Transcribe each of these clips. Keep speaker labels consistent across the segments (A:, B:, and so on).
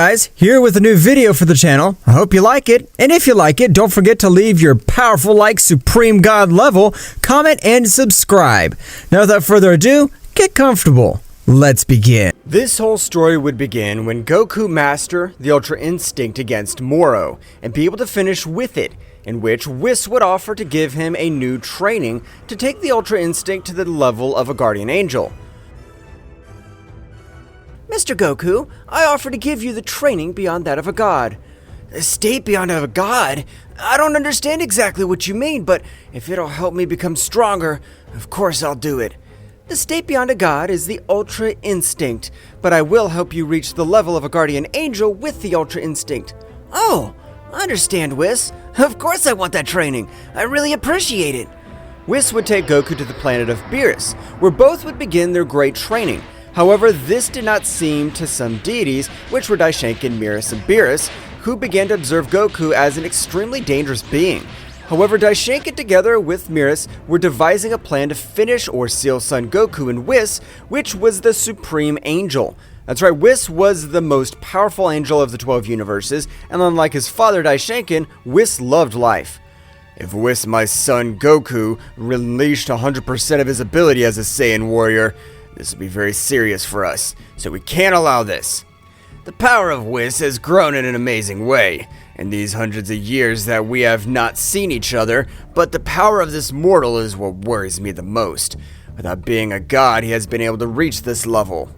A: guys, here with a new video for the channel. I hope you like it, and if you like it, don't forget to leave your powerful like Supreme God level, comment, and subscribe. Now without further ado, get comfortable. Let's begin. This whole story would begin when Goku mastered the Ultra Instinct against Moro, and be able to finish with it, in which Whis would offer to give him a new training to take the Ultra Instinct to the level of a Guardian Angel. Mr. Goku, I offer to give you the training beyond that of a god. A state beyond of a god? I don't understand exactly what you mean, but if it'll help me become stronger, of course I'll do it. The state beyond a god is the Ultra Instinct, but I will help you reach the level of a Guardian Angel with the Ultra Instinct. Oh, I understand, Whis. Of course I want that training. I really appreciate it. Whis would take Goku to the planet of Beerus, where both would begin their great training. However, this did not seem to some deities, which were Daishenkin, Miris, and Beerus, who began to observe Goku as an extremely dangerous being. However, Daishenkin together with Miris were devising a plan to finish or seal Son Goku and Whis, which was the Supreme Angel. That's right, Whis was the most powerful angel of the 12 universes, and unlike his father Daishenkin, Whis loved life. If Whis, my son Goku, unleashed 100% of his ability as a Saiyan warrior, this will be very serious for us, so we can't allow this. The power of Whis has grown in an amazing way in these hundreds of years that we have not seen each other, but the power of this mortal is what worries me the most. Without being a god, he has been able to reach this level.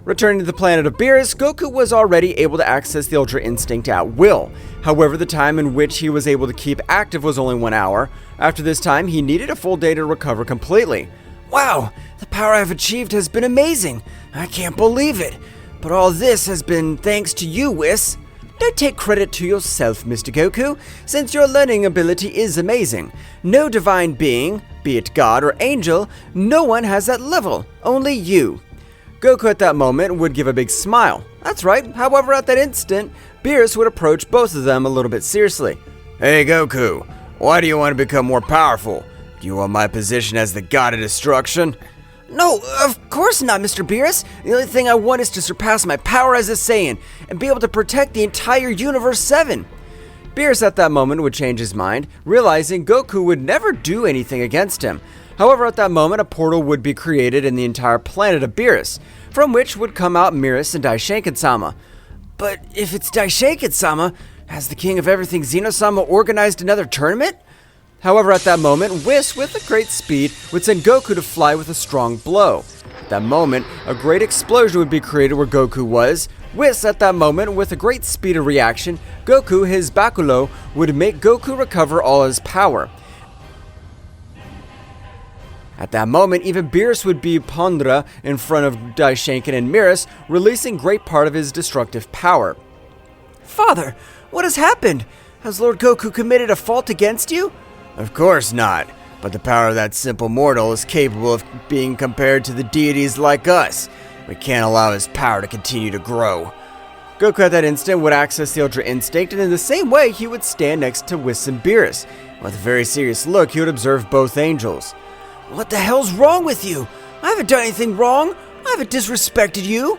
A: Returning to the planet of Beerus, Goku was already able to access the Ultra Instinct at will. However, the time in which he was able to keep active was only 1 hour. After this time, he needed a full day to recover completely. Wow, the power I've achieved has been amazing. I can't believe it. But all this has been thanks to you, Whis. Don't take credit to yourself, Mr. Goku, since your learning ability is amazing. No divine being, be it god or angel, no one has that level, only you. Goku at that moment would give a big smile. That's right, however at that instant, Beerus would approach both of them a little bit seriously. Hey Goku, why do you want to become more powerful? Do you want my position as the god of destruction? No, of course not, Mr. Beerus. The only thing I want is to surpass my power as a Saiyan and be able to protect the entire Universe 7. Beerus at that moment would change his mind, realizing Goku would never do anything against him. However, at that moment, a portal would be created in the entire planet of Beerus, from which would come out Miris and Daishenkin-sama. But if it's Daishenkin-sama, has the king of everything Zeno-sama organized another tournament? However, at that moment, Whis, with a great speed, would send Goku to fly with a strong blow. At that moment, a great explosion would be created where Goku was. Whis, at that moment, with a great speed of reaction, Goku, his Bakulo, would make Goku recover all his power. At that moment, even Beerus would be Pondra in front of Daishenkin and Miris, releasing great part of his destructive power. Father, what has happened? Has Lord Goku committed a fault against you? Of course not, but the power of that simple mortal is capable of being compared to the deities like us. We can't allow his power to continue to grow. Goku at that instant would access the Ultra Instinct, and in the same way he would stand next to Whis and Beerus. With a very serious look, he would observe both angels. What the hell's wrong with you? I haven't done anything wrong. I haven't disrespected you.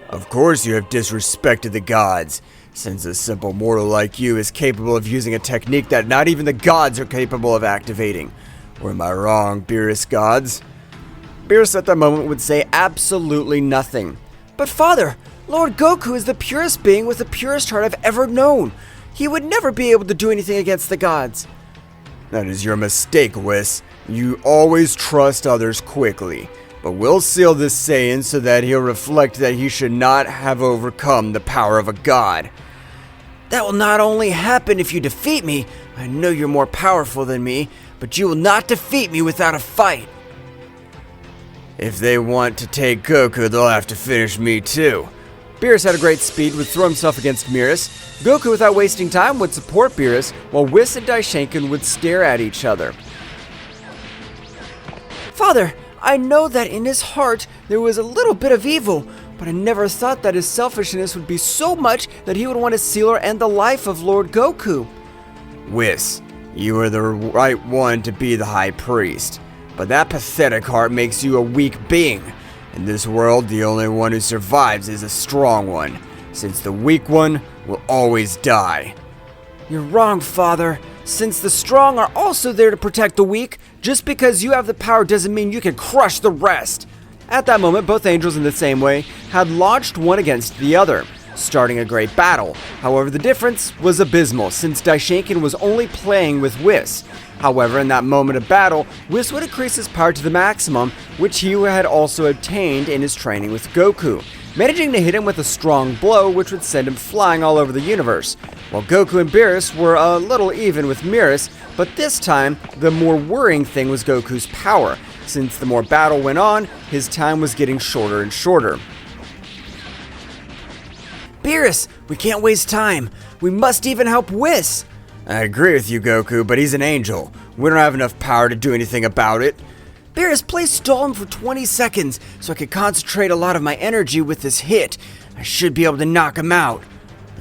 A: Of course you have disrespected the gods, since a simple mortal like you is capable of using a technique that not even the gods are capable of activating. Or am I wrong, Beerus gods? Beerus at that moment would say absolutely nothing. But father, Lord Goku is the purest being with the purest heart I've ever known. He would never be able to do anything against the gods. That is your mistake, Whis. You always trust others quickly. But we'll seal this Saiyan so that he'll reflect that he should not have overcome the power of a god. That will not only happen if you defeat me. I know you're more powerful than me, but you will not defeat me without a fight. If they want to take Goku, they'll have to finish me too. Beerus at a great speed would throw himself against Miris. Goku, without wasting time, would support Beerus, while Whis and Daishenkin would stare at each other. Father, I know that in his heart there was a little bit of evil, but I never thought that his selfishness would be so much that he would want to seal or end the life of Lord Goku. Whis, you are the right one to be the High Priest, but that pathetic heart makes you a weak being. In this world, the only one who survives is a strong one.
B: since the weak one will always die.
A: You're wrong, Father. Since the strong are also there to protect the weak, just because you have the power doesn't mean you can crush the rest. At that moment, both angels in the same way had launched one against the other, starting a great battle. However, the difference was abysmal since Daishinkan was only playing with Whis. However, in that moment of battle, Whis would increase his power to the maximum, which he had also obtained in his training with Goku, managing to hit him with a strong blow which would send him flying all over the universe. While Goku and Beerus were a little even with Beerus, but this time, the more worrying thing was Goku's power. Since the more battle went on, his time was getting shorter and shorter. Beerus, we can't waste time. We must even help Whis.
B: I agree with you, Goku, but he's an angel. We don't have enough power to do anything about it.
A: Beerus, please stall him for 20 seconds so I can concentrate a lot of my energy with this hit. I should be able to knock him out.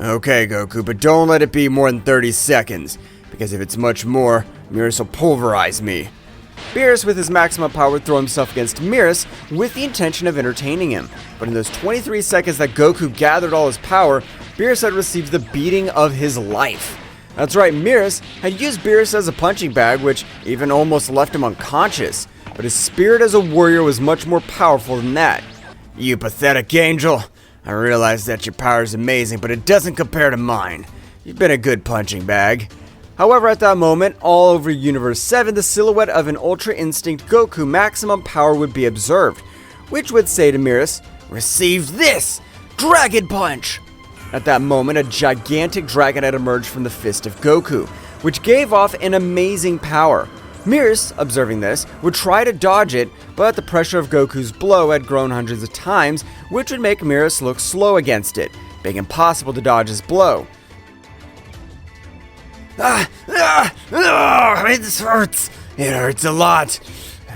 B: Okay, Goku, but don't let it be more than 30 seconds, because if it's much more, Beerus will pulverize me.
A: Beerus, with his maximum power, would throw himself against Beerus with the intention of entertaining him. But in those 23 seconds that Goku gathered all his power, Beerus had received the beating of his life. That's right, Beerus had used Beerus as a punching bag, which even almost left him unconscious. But his spirit as a warrior was much more powerful than that.
B: You pathetic angel. I realize that your power is amazing, but it doesn't compare to mine. You've been a good punching bag.
A: However, at that moment, all over Universe 7, the silhouette of an Ultra Instinct Goku maximum power would be observed, which would say to Beerus, "Receive this! Dragon Punch!" At that moment, a gigantic dragon had emerged from the fist of Goku, which gave off an amazing power. Beerus, observing this, would try to dodge it, but the pressure of Goku's blow had grown hundreds of times, which would make Beerus look slow against it, being impossible to dodge his blow.
B: It hurts. It hurts a lot.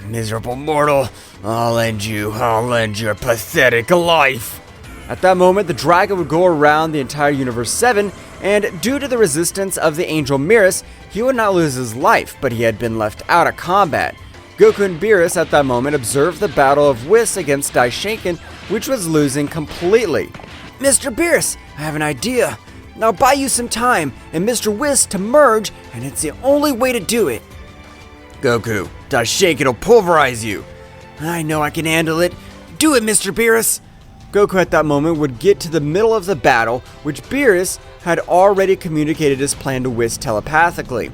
B: Miserable mortal. I'll end your pathetic life.
A: At that moment, the dragon would go around the entire Universe 7, and due to the resistance of the angel Beerus, he would not lose his life, but he had been left out of combat. Goku and Beerus at that moment observed the battle of Whis against Daishinkan, which was losing completely. Mr. Beerus, I have an idea. I'll buy you some time and Mr. Whis to merge, and it's the only way to do it.
B: Goku, Daishinkan will pulverize you.
A: I know I can handle it. Do it, Mr. Beerus. Goku at that moment would get to the middle of the battle, which Beerus had already communicated his plan to Whis telepathically.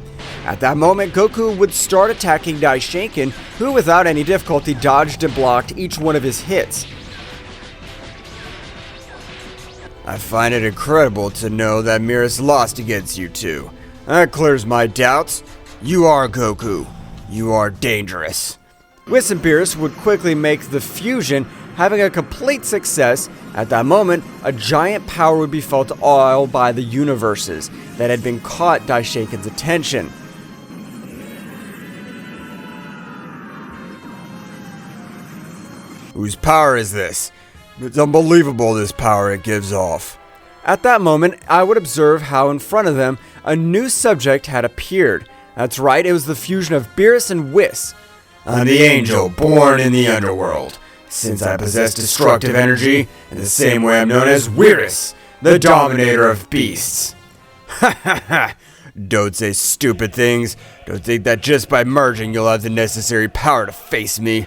A: At that moment, Goku would start attacking Daishinkan, who without any difficulty dodged and blocked each one of his hits.
B: I find it incredible to know that Beerus lost against you two. That clears my doubts. You are Goku. You are dangerous.
A: Whis and Beerus would quickly make the fusion, having a complete success. At that moment, a giant power would be felt all by the universes that had been caught Daishinkan's attention.
B: Whose power is this? It's unbelievable, this power it gives off.
A: At that moment, I would observe how in front of them, a new subject had appeared. That's right, it was the fusion of Beerus and Whis.
B: I'm the angel born in the underworld. Since I possess destructive energy, in the same way I'm known as Whis, the dominator of beasts. Ha ha ha! Don't say stupid things. Don't think that just by merging you'll have the necessary power to face me.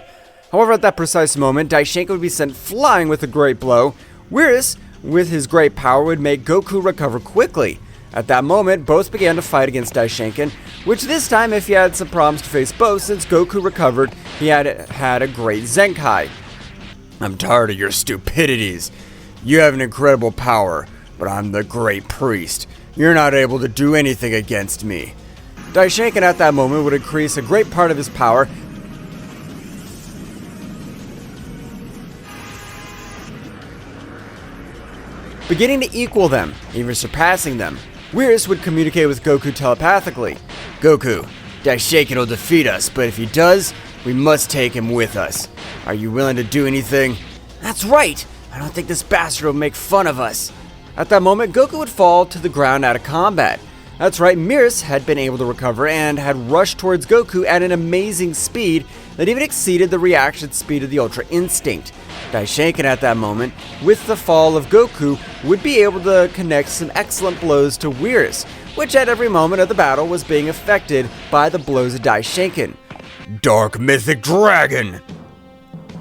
A: However, at that precise moment, Daishinkan would be sent flying with a great blow. Whis, with his great power, would make Goku recover quickly. At that moment, both began to fight against Daishinkan, which this time, if he had some problems to face both, since Goku recovered, he had a great Zenkai.
B: I'm tired of your stupidities. You have an incredible power, but I'm the great priest. You're not able to do anything against me.
A: Daishinkan at that moment would increase a great part of his power, beginning to equal them, even surpassing them. Whis would communicate with Goku telepathically.
B: Goku, Daishinkan will defeat us, but if he does, we must take him with us. Are you willing to do anything?
A: That's right! I don't think this bastard will make fun of us. At that moment, Goku would fall to the ground out of combat. That's right, Miris had been able to recover and had rushed towards Goku at an amazing speed that even exceeded the reaction speed of the Ultra Instinct. Daishinkan at that moment, with the fall of Goku, would be able to connect some excellent blows to Whis, which at every moment of the battle was being affected by the blows of Daishinkan.
B: Dark Mythic Dragon!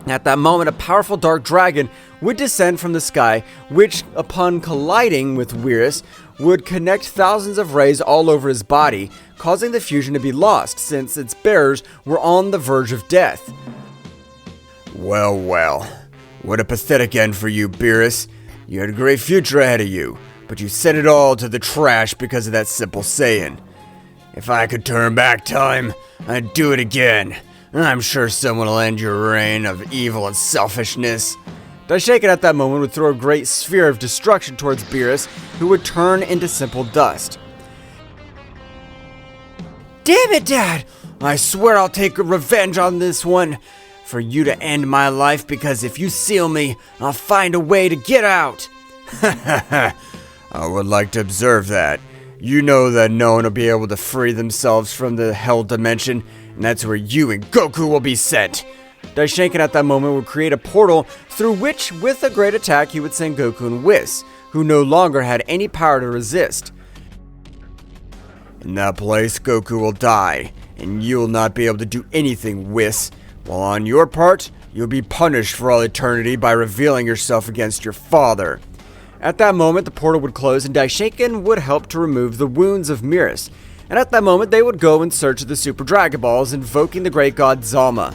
A: At that moment, a powerful dark dragon would descend from the sky, which, upon colliding with Whis, would connect thousands of rays all over his body, causing the fusion to be lost, since its bearers were on the verge of death.
B: Well, well. What a pathetic end for you, Beerus. You had a great future ahead of you, but you sent it all to the trash because of that simple saying. If I could turn back time, I'd do it again. I'm sure someone will end your reign of evil and selfishness.
A: Daishinkan at that moment would throw a great sphere of destruction towards Beerus, who would turn into simple dust. Damn it, Dad! I swear I'll take revenge on this one. For you to end my life, because if you seal me, I'll find a way to get out.
B: I would like to observe that. You know that no one will be able to free themselves from the Hell Dimension, and that's where you and Goku will be sent.
A: Daishinkan at that moment would create a portal through which, with a great attack, he would send Goku and Whis, who no longer had any power to resist.
B: In that place, Goku will die, and you'll not be able to do anything, Whis. While on your part, you'll be punished for all eternity by revealing yourself against your father.
A: At that moment, the portal would close and Daishinkan would help to remove the wounds of Miris. And at that moment, they would go in search of the Super Dragon Balls, invoking the great god Zama.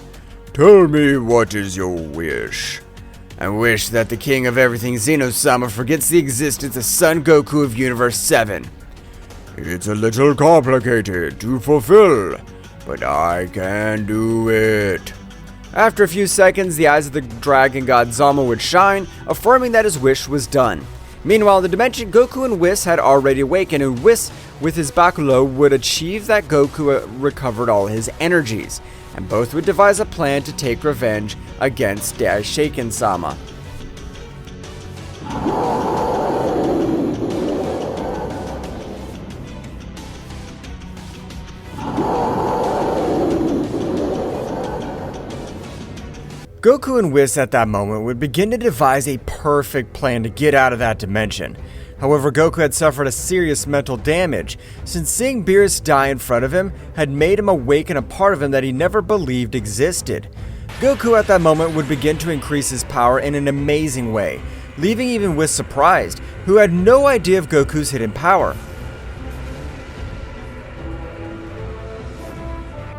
B: Tell me, what is your wish? I wish that the king of everything, Zeno-sama, forgets the existence of Son Goku of Universe 7. It's a little complicated to fulfill, but I can do it.
A: After a few seconds, the eyes of the dragon god Zama would shine, affirming that his wish was done. Meanwhile, in the dimension, Goku and Whis had already awakened, and Whis, with his Bakulo, would achieve that Goku recovered all his energies, and both would devise a plan to take revenge against Daishinkan-sama. Goku and Whis at that moment would begin to devise a perfect plan to get out of that dimension. However, Goku had suffered a serious mental damage, since seeing Beerus die in front of him had made him awaken a part of him that he never believed existed. Goku at that moment would begin to increase his power in an amazing way, leaving even Whis surprised, who had no idea of Goku's hidden power.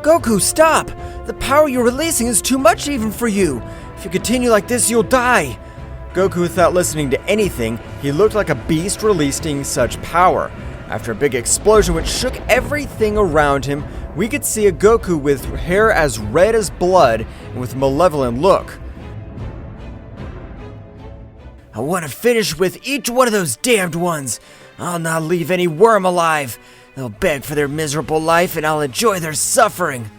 A: Goku, stop! The power you're releasing is too much even for you. If you continue like this, you'll die. Goku, without listening to anything, he looked like a beast releasing such power. After a big explosion which shook everything around him, we could see a Goku with hair as red as blood and with a malevolent look. I want to finish with each one of those damned ones. I'll not leave any worm alive. They'll beg for their miserable life and I'll enjoy their suffering.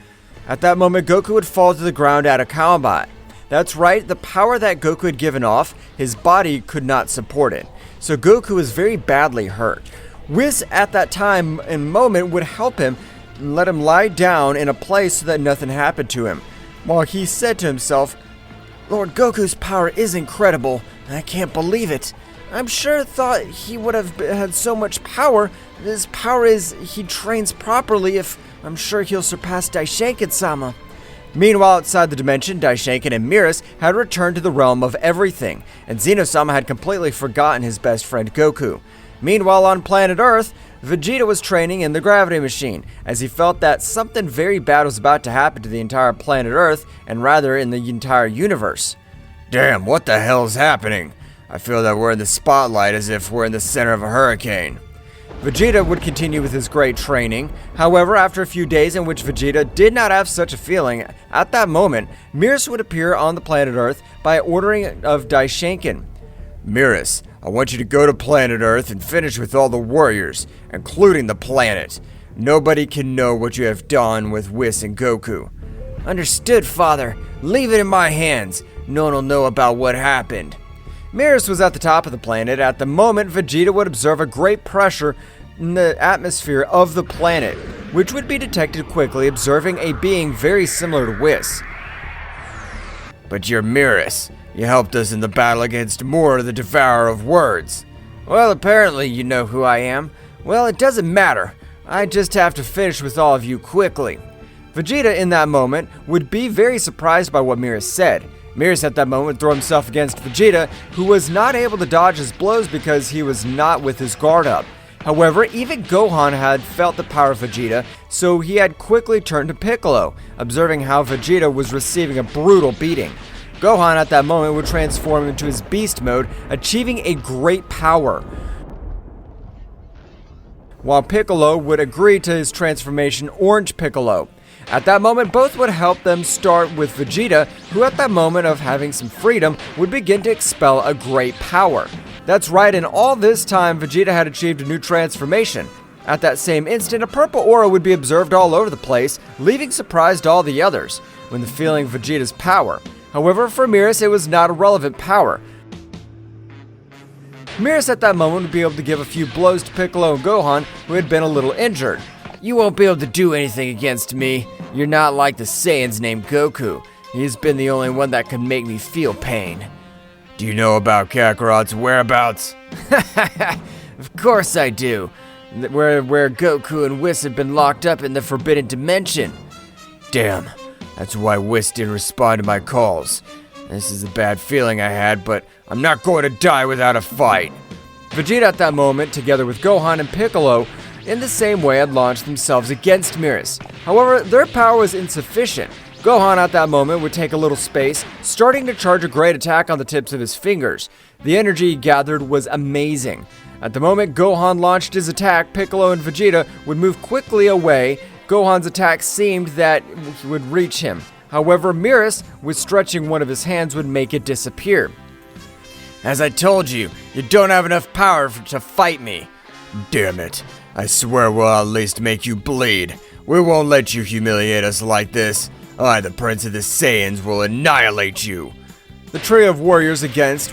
A: At that moment, Goku would fall to the ground out of combat. That's right, the power that Goku had given off, his body could not support it. So Goku was very badly hurt. Whis at that time and moment would help him and let him lie down in a place so that nothing happened to him. While he said to himself, Lord Goku's power is incredible. I can't believe it. I'm sure thought he would have had so much power. His power is he trains properly if I'm sure he'll surpass Daishinkan-sama. Meanwhile, outside the dimension, Daishinkan and Miris had returned to the realm of everything, and Zeno-sama had completely forgotten his best friend Goku. Meanwhile, on planet Earth, Vegeta was training in the gravity machine, as he felt that something very bad was about to happen to the entire planet Earth, and rather in the entire universe.
B: Damn, what the hell's happening? I feel that we're in the spotlight as if we're in the center of a hurricane.
A: Vegeta would continue with his great training. However, after a few days in which Vegeta did not have such a feeling, at that moment, Miris would appear on the planet Earth by ordering of Daishinkan.
B: Miris, I want you to go to planet Earth and finish with all the warriors, including the planet. Nobody can know what you have done with Whis and Goku.
A: Understood, Father. Leave it in my hands. No one will know about what happened. Miris was at the top of the planet. At the moment, Vegeta would observe a great pressure in the atmosphere of the planet, which would be detected quickly, observing a being very similar to Whis.
B: But you're Mirus. You helped us in the battle against Moro, the Devourer of Words.
A: Well, apparently you know who I am. Well, it doesn't matter. I just have to finish with all of you quickly. Vegeta in that moment would be very surprised by what Mirus said. Mirus at that moment would throw himself against Vegeta, who was not able to dodge his blows because he was not with his guard up. However, even Gohan had felt the power of Vegeta, so he had quickly turned to Piccolo, observing how Vegeta was receiving a brutal beating. Gohan at that moment would transform into his beast mode, achieving a great power, while Piccolo would agree to his transformation Orange Piccolo. At that moment, both would help them start with Vegeta, who at that moment of having some freedom would begin to expel a great power. That's right, and all this time Vegeta had achieved a new transformation. At that same instant, a purple aura would be observed all over the place, leaving surprised all the others when feeling Vegeta's power. However, for Mirus, it was not a relevant power. Mirus at that moment would be able to give a few blows to Piccolo and Gohan, who had been a little injured.
C: You won't be able to do anything against me. You're not like the Saiyans named Goku. He's been the only one that can make me feel pain.
B: Do you know about Kakarot's whereabouts?
C: Of course I do. Where Goku and Whis have been locked up in the Forbidden Dimension.
B: Damn, that's why Whis didn't respond to my calls. This is a bad feeling I had, but I'm not going to die without a fight.
A: Vegeta at that moment, together with Gohan and Piccolo, in the same way had launched themselves against Mirus. However, their power was insufficient. Gohan at that moment would take a little space, starting to charge a great attack on the tips of his fingers. The energy he gathered was amazing. At the moment Gohan launched his attack, Piccolo and Vegeta would move quickly away. Gohan's attack seemed that it would reach him. However, Mirus, with stretching one of his hands, would make it disappear.
B: As I told you, you don't have enough power to fight me. Damn it. I swear we'll at least make you bleed. We won't let you humiliate us like this. I, the Prince of the Saiyans, will annihilate you.
A: The trio of warriors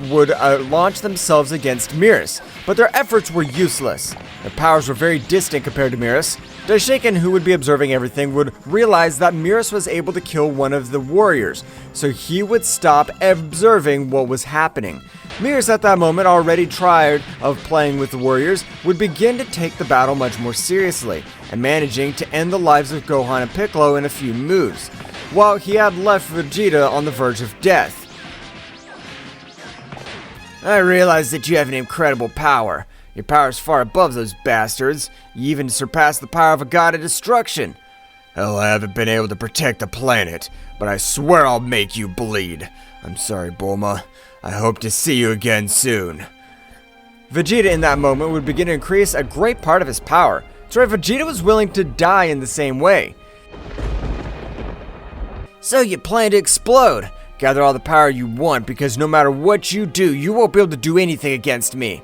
A: would launch themselves against Mirus, but their efforts were useless. Their powers were very distant compared to Mirus. Daishiken, who would be observing everything, would realize that Mirus was able to kill one of the warriors, so he would stop observing what was happening. Mirus at that moment, already tired of playing with the warriors, would begin to take the battle much more seriously, and managing to end the lives of Gohan and Piccolo in a few moves, while he had left Vegeta on the verge of death.
C: I realize that you have an incredible power. Your power is far above those bastards. You even surpass the power of a god of destruction.
B: Hell, I haven't been able to protect the planet, but I swear I'll make you bleed. I'm sorry, Bulma. I hope to see you again soon.
A: Vegeta in that moment would begin to increase a great part of his power. That's right, Vegeta was willing to die in the same way.
C: So you plan to explode. Gather all the power you want, because no matter what you do, you won't be able to do anything against me.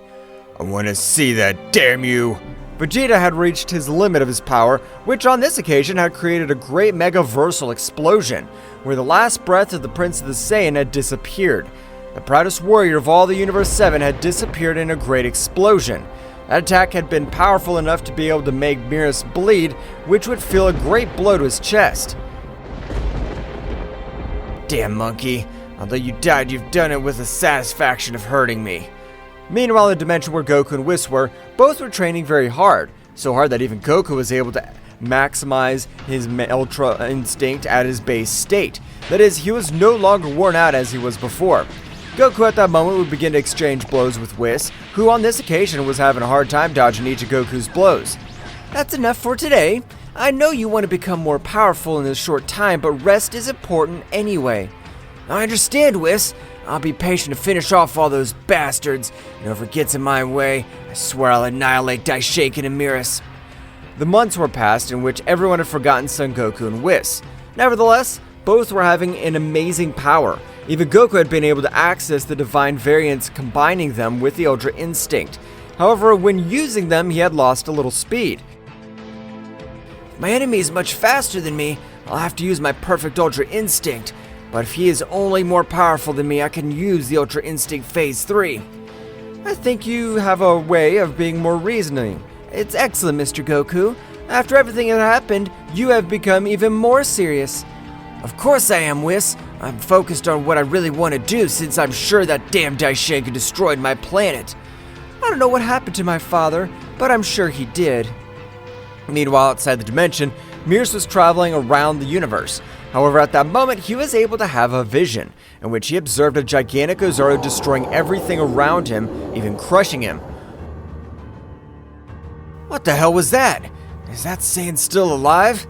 B: I want to see that, damn you!
A: Vegeta had reached his limit of his power, which on this occasion had created a great megaversal explosion, where the last breath of the Prince of the Saiyan had disappeared. The proudest warrior of all the Universe 7 had disappeared in a great explosion. That attack had been powerful enough to be able to make Mirus bleed, which would feel a great blow to his chest.
C: Damn monkey. Although you died, you've done it with the satisfaction of hurting me.
A: Meanwhile, in the dimension where Goku and Whis were, both were training very hard. So hard that even Goku was able to maximize his Ultra Instinct at his base state. That is, he was no longer worn out as he was before. Goku at that moment would begin to exchange blows with Whis, who on this occasion was having a hard time dodging each of Goku's blows.
C: That's enough for today. I know you want to become more powerful in this short time, but rest is important anyway. I understand, Whis. I'll be patient to finish off all those bastards, and whoever gets in my way, I swear I'll annihilate Daishiken and Mirus.
A: The months were passed in which everyone had forgotten Son Goku and Whis. Nevertheless, both were having an amazing power. Even Goku had been able to access the divine variants, combining them with the Ultra Instinct. However, when using them, he had lost a little speed.
C: If my enemy is much faster than me, I'll have to use my perfect Ultra Instinct. But if he is only more powerful than me, I can use the Ultra Instinct Phase 3.
A: I think you have a way of being more reasoning.
C: It's excellent, Mr. Goku. After everything that happened, you have become even more serious.
A: Of course I am, Whis. I'm focused on what I really want to do since I'm sure that damn Daishenka destroyed my planet.
C: I don't know what happened to my father, but I'm sure he did. Meanwhile, outside the dimension, Mears was traveling around the universe. However, at that moment, he was able to have a vision, in which he observed a gigantic Ozaru destroying everything around him, even crushing him.
A: What the hell was that? Is that Saiyan still alive?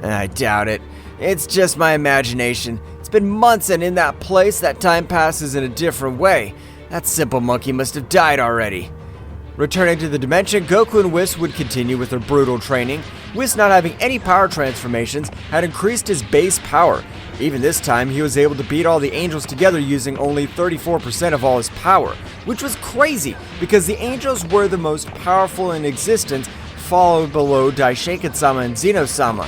A: I doubt it. It's just my imagination. It's been months, and in that place, that time passes in a different way. That simple monkey must have died already.
C: Returning to the dimension, Goku and Whis would continue with their brutal training. Whis, not having any power transformations, had increased his base power. Even this time, he was able to beat all the angels together using only 34% of all his power, which was crazy because the angels were the most powerful in existence, followed below Daishenka-sama and Zeno-sama.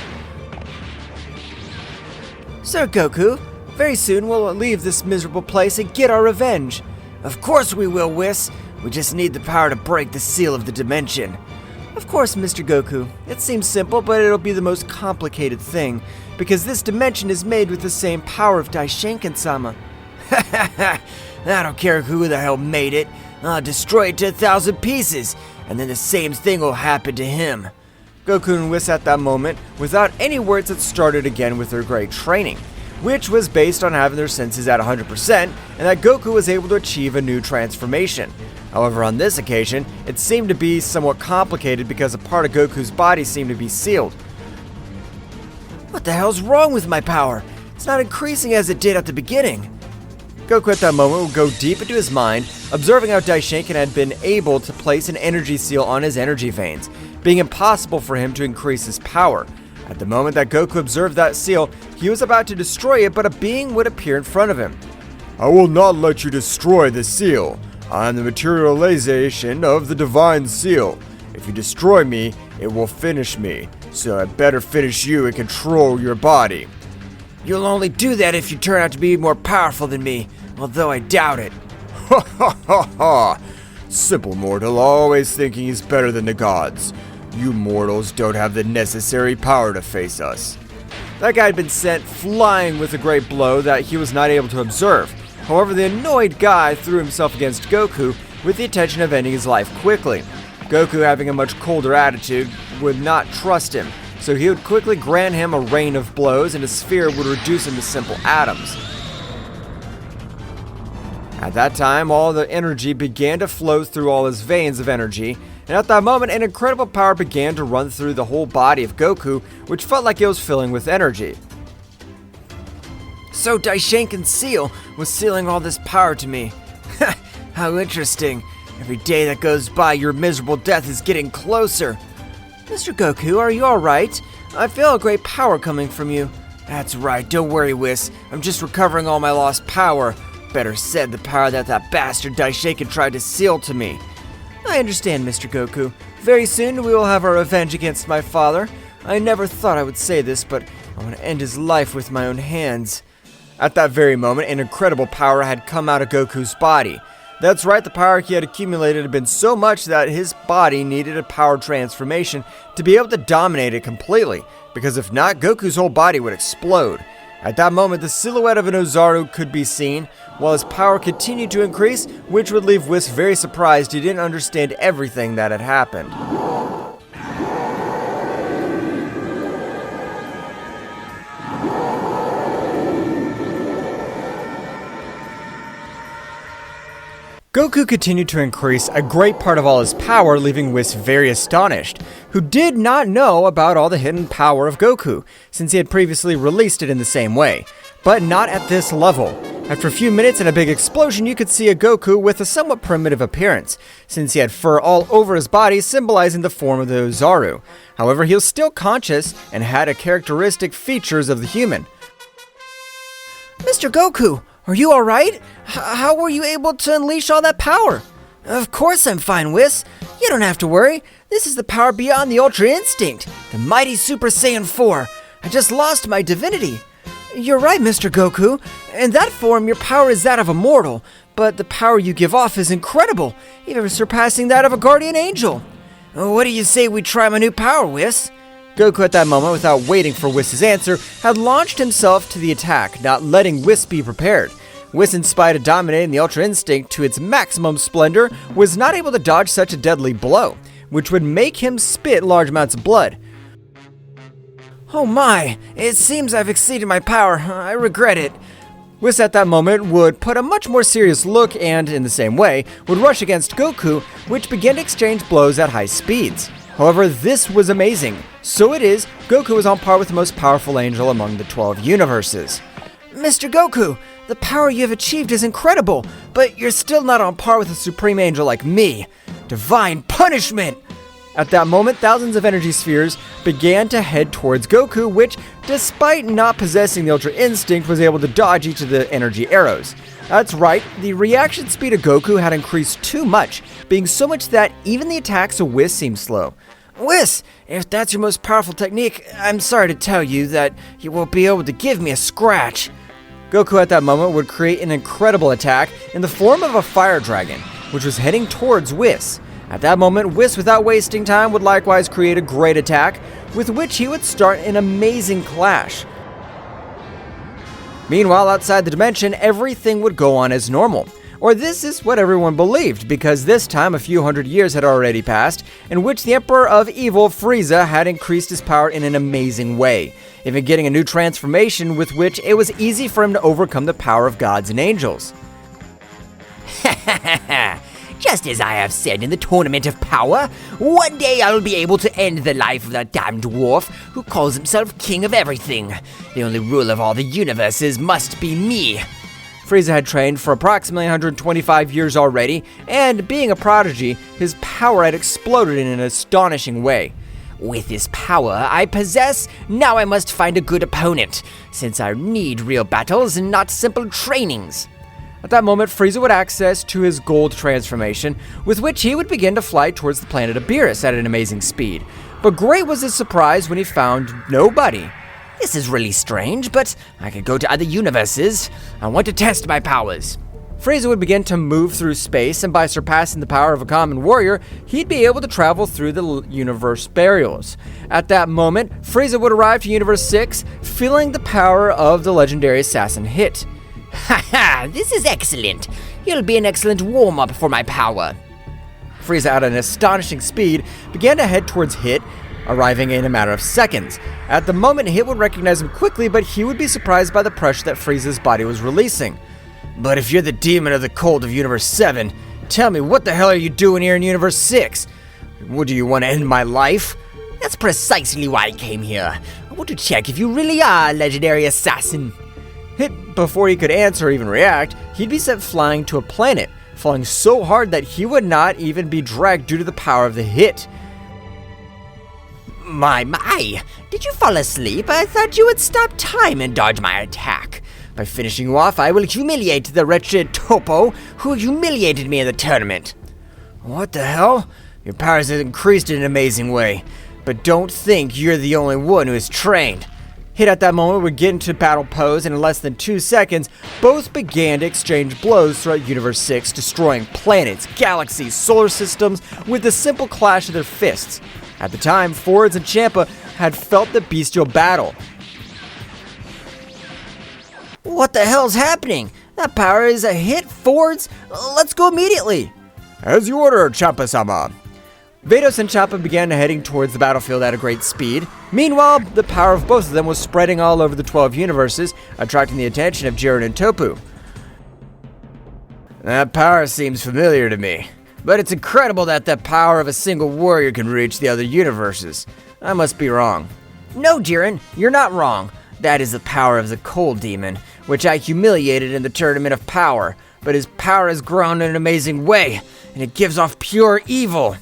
C: Sir Goku, very soon we'll leave this miserable place and get our revenge.
A: Of course we will, Whis. We just need the power to break the seal of the dimension.
C: Of course, Mr. Goku. It seems simple, but it'll be the most complicated thing, because this dimension is made with the same power of Daishenka-sama.
A: I don't care who the hell made it. I'll destroy it to 1,000 pieces, and then the same thing will happen to him.
C: Goku and Whis at that moment, without any words, had started again with their great training, which was based on having their senses at 100%, and that Goku was able to achieve a new transformation. However, on this occasion, it seemed to be somewhat complicated because a part of Goku's body seemed to be sealed.
A: What the hell's wrong with my power? It's not increasing as it did at the beginning.
C: Goku at that moment would go deep into his mind, observing how Daishenka had been able to place an energy seal on his energy veins, being impossible for him to increase his power. At the moment that Goku observed that seal, he was about to destroy it, but a being would appear in front of him.
B: I will not let you destroy the seal. I am the materialization of the divine seal. If you destroy me, it will finish me. So I better finish you and control your body.
A: You'll only do that if you turn out to be more powerful than me, although I doubt it.
B: Ha ha ha ha! Simple mortal, always thinking he's better than the gods. You mortals don't have the necessary power to face us.
C: That guy had been sent flying with a great blow that he was not able to observe. However, the annoyed guy threw himself against Goku with the intention of ending his life quickly. Goku, having a much colder attitude, would not trust him, so he would quickly grant him a rain of blows and a sphere would reduce him to simple atoms. At that time, all the energy began to flow through all his veins of energy, and at that moment, an incredible power began to run through the whole body of Goku, which felt like it was filling with energy.
A: So Daishenka's seal was sealing all this power to me. How interesting. Every day that goes by, your miserable death is getting closer.
C: Mr. Goku, are you alright? I feel a great power coming from you.
A: That's right, don't worry, Whis. I'm just recovering all my lost power. Better said, the power that bastard Daishenka tried to seal to me.
C: I understand, Mr. Goku. Very soon we will have our revenge against my father. I never thought I would say this, but I want to end his life with my own hands. At that very moment, an incredible power had come out of Goku's body. That's right, the power he had accumulated had been so much that his body needed a power transformation to be able to dominate it completely, because if not, Goku's whole body would explode. At that moment, the silhouette of an Ozaru could be seen, while his power continued to increase, which would leave Whis very surprised he didn't understand everything that had happened. Goku continued to increase a great part of all his power, leaving Whis very astonished, who did not know about all the hidden power of Goku, since he had previously released it in the same way, but not at this level. After a few minutes and a big explosion, you could see a Goku with a somewhat primitive appearance, since he had fur all over his body symbolizing the form of the Ozaru. However, he was still conscious and had a characteristic features of the human.
A: Mr. Goku, are you alright? How were you able to unleash all that power? Of course I'm fine, Whis. You don't have to worry. This is the power beyond the Ultra Instinct, the mighty Super Saiyan 4. I just lost my divinity. You're right, Mr. Goku. In that form, your power is that of a mortal, but the power you give off is incredible, even surpassing that of a guardian angel.
C: What do you say we try my new power, Whis? Goku at that moment, without waiting for Whis' answer, had launched himself to the attack, not letting Whis be prepared. Whis, in spite of dominating the Ultra Instinct to its maximum splendor, was not able to dodge such a deadly blow, which would make him spit large amounts of blood. Oh my, it seems I've exceeded my power. I regret it. Whis at that moment would put a much more serious look and, in the same way, would rush against Goku, which began to exchange blows at high speeds. However, this was amazing. So it is, Goku was on par with the most powerful angel among the 12 universes. Mr. Goku, the power you have achieved is incredible, but you're still not on par with a supreme angel like me. Divine punishment! At that moment, thousands of energy spheres began to head towards Goku, which, despite not possessing the Ultra Instinct, was able to dodge each of the energy arrows. That's right, the reaction speed of Goku had increased too much, being so much that even the attacks of Whis seemed slow. Whis, if that's your most powerful technique, I'm sorry to tell you that you won't be able to give me a scratch. Goku at that moment would create an incredible attack in the form of a fire dragon, which was heading towards Whis. At that moment, Whis, without wasting time, would likewise create a great attack, with which he would start an amazing clash. Meanwhile, outside the dimension, everything would go on as normal. Or this is what everyone believed, because this time a few hundred years had already passed, in which the Emperor of Evil, Frieza, had increased his power in an amazing way, even getting a new transformation with which it was easy for him to overcome the power of gods and angels.
D: Just as I have said in the Tournament of Power, one day I will be able to end the life of that damned dwarf who calls himself king of everything. The only ruler of all the universes must be me.
C: Frieza had trained for approximately 125 years already, and being a prodigy, his power had exploded in an astonishing way.
D: With this power I possess, now I must find a good opponent, since I need real battles and not simple trainings.
C: At that moment, Frieza would access to his gold transformation, with which he would begin to fly towards the planet Beerus at an amazing speed. But great was his surprise when he found nobody.
D: This is really strange, but I could go to other universes. I want to test my powers.
C: Frieza would begin to move through space, and by surpassing the power of a common warrior, he'd be able to travel through the universe barriers. At that moment, Frieza would arrive to Universe 6, feeling the power of the legendary assassin Hit.
D: Haha, this is excellent. You'll be an excellent warm-up for my power.
C: Frieza, at an astonishing speed, began to head towards Hit, arriving in a matter of seconds. At the moment, Hit would recognize him quickly, but he would be surprised by the pressure that Frieza's body was releasing. But if you're the demon of the cold of Universe 7, tell me, what the hell are you doing here in Universe 6? What, do you want to end my life?
D: That's precisely why I came here. I want to check if you really are a legendary assassin.
C: Hit, before he could answer or even react, he'd be sent flying to a planet, falling so hard that he would not even be dragged due to the power of the Hit.
D: My, did you fall asleep? I thought you would stop time and dodge my attack.
C: By finishing you off, I will humiliate the wretched Topo who humiliated me in the tournament. What the hell? Your powers have increased in an amazing way, but don't think you're the only one who is trained. Hit at that moment would get into battle pose, and in less than 2 seconds, both began to exchange blows throughout Universe 6, destroying planets, galaxies, solar systems with the simple clash of their fists. At the time, Forwards and Champa had felt the bestial battle. What the hell's happening? That power is a hit, Forwards. Let's go immediately.
B: As you order, Champa-sama.
C: Vados and Champa began heading towards the battlefield at a great speed. Meanwhile, the power of both of them was spreading all over the 12 universes, attracting the attention of Jiren and Toppo. That power seems familiar to me, but it's incredible that the power of a single warrior can reach the other universes. I must be wrong. No, Jiren, you're not wrong. That is the power of the Cold Demon, which I humiliated in the Tournament of Power, but his power has grown in an amazing way, and it gives off pure evil.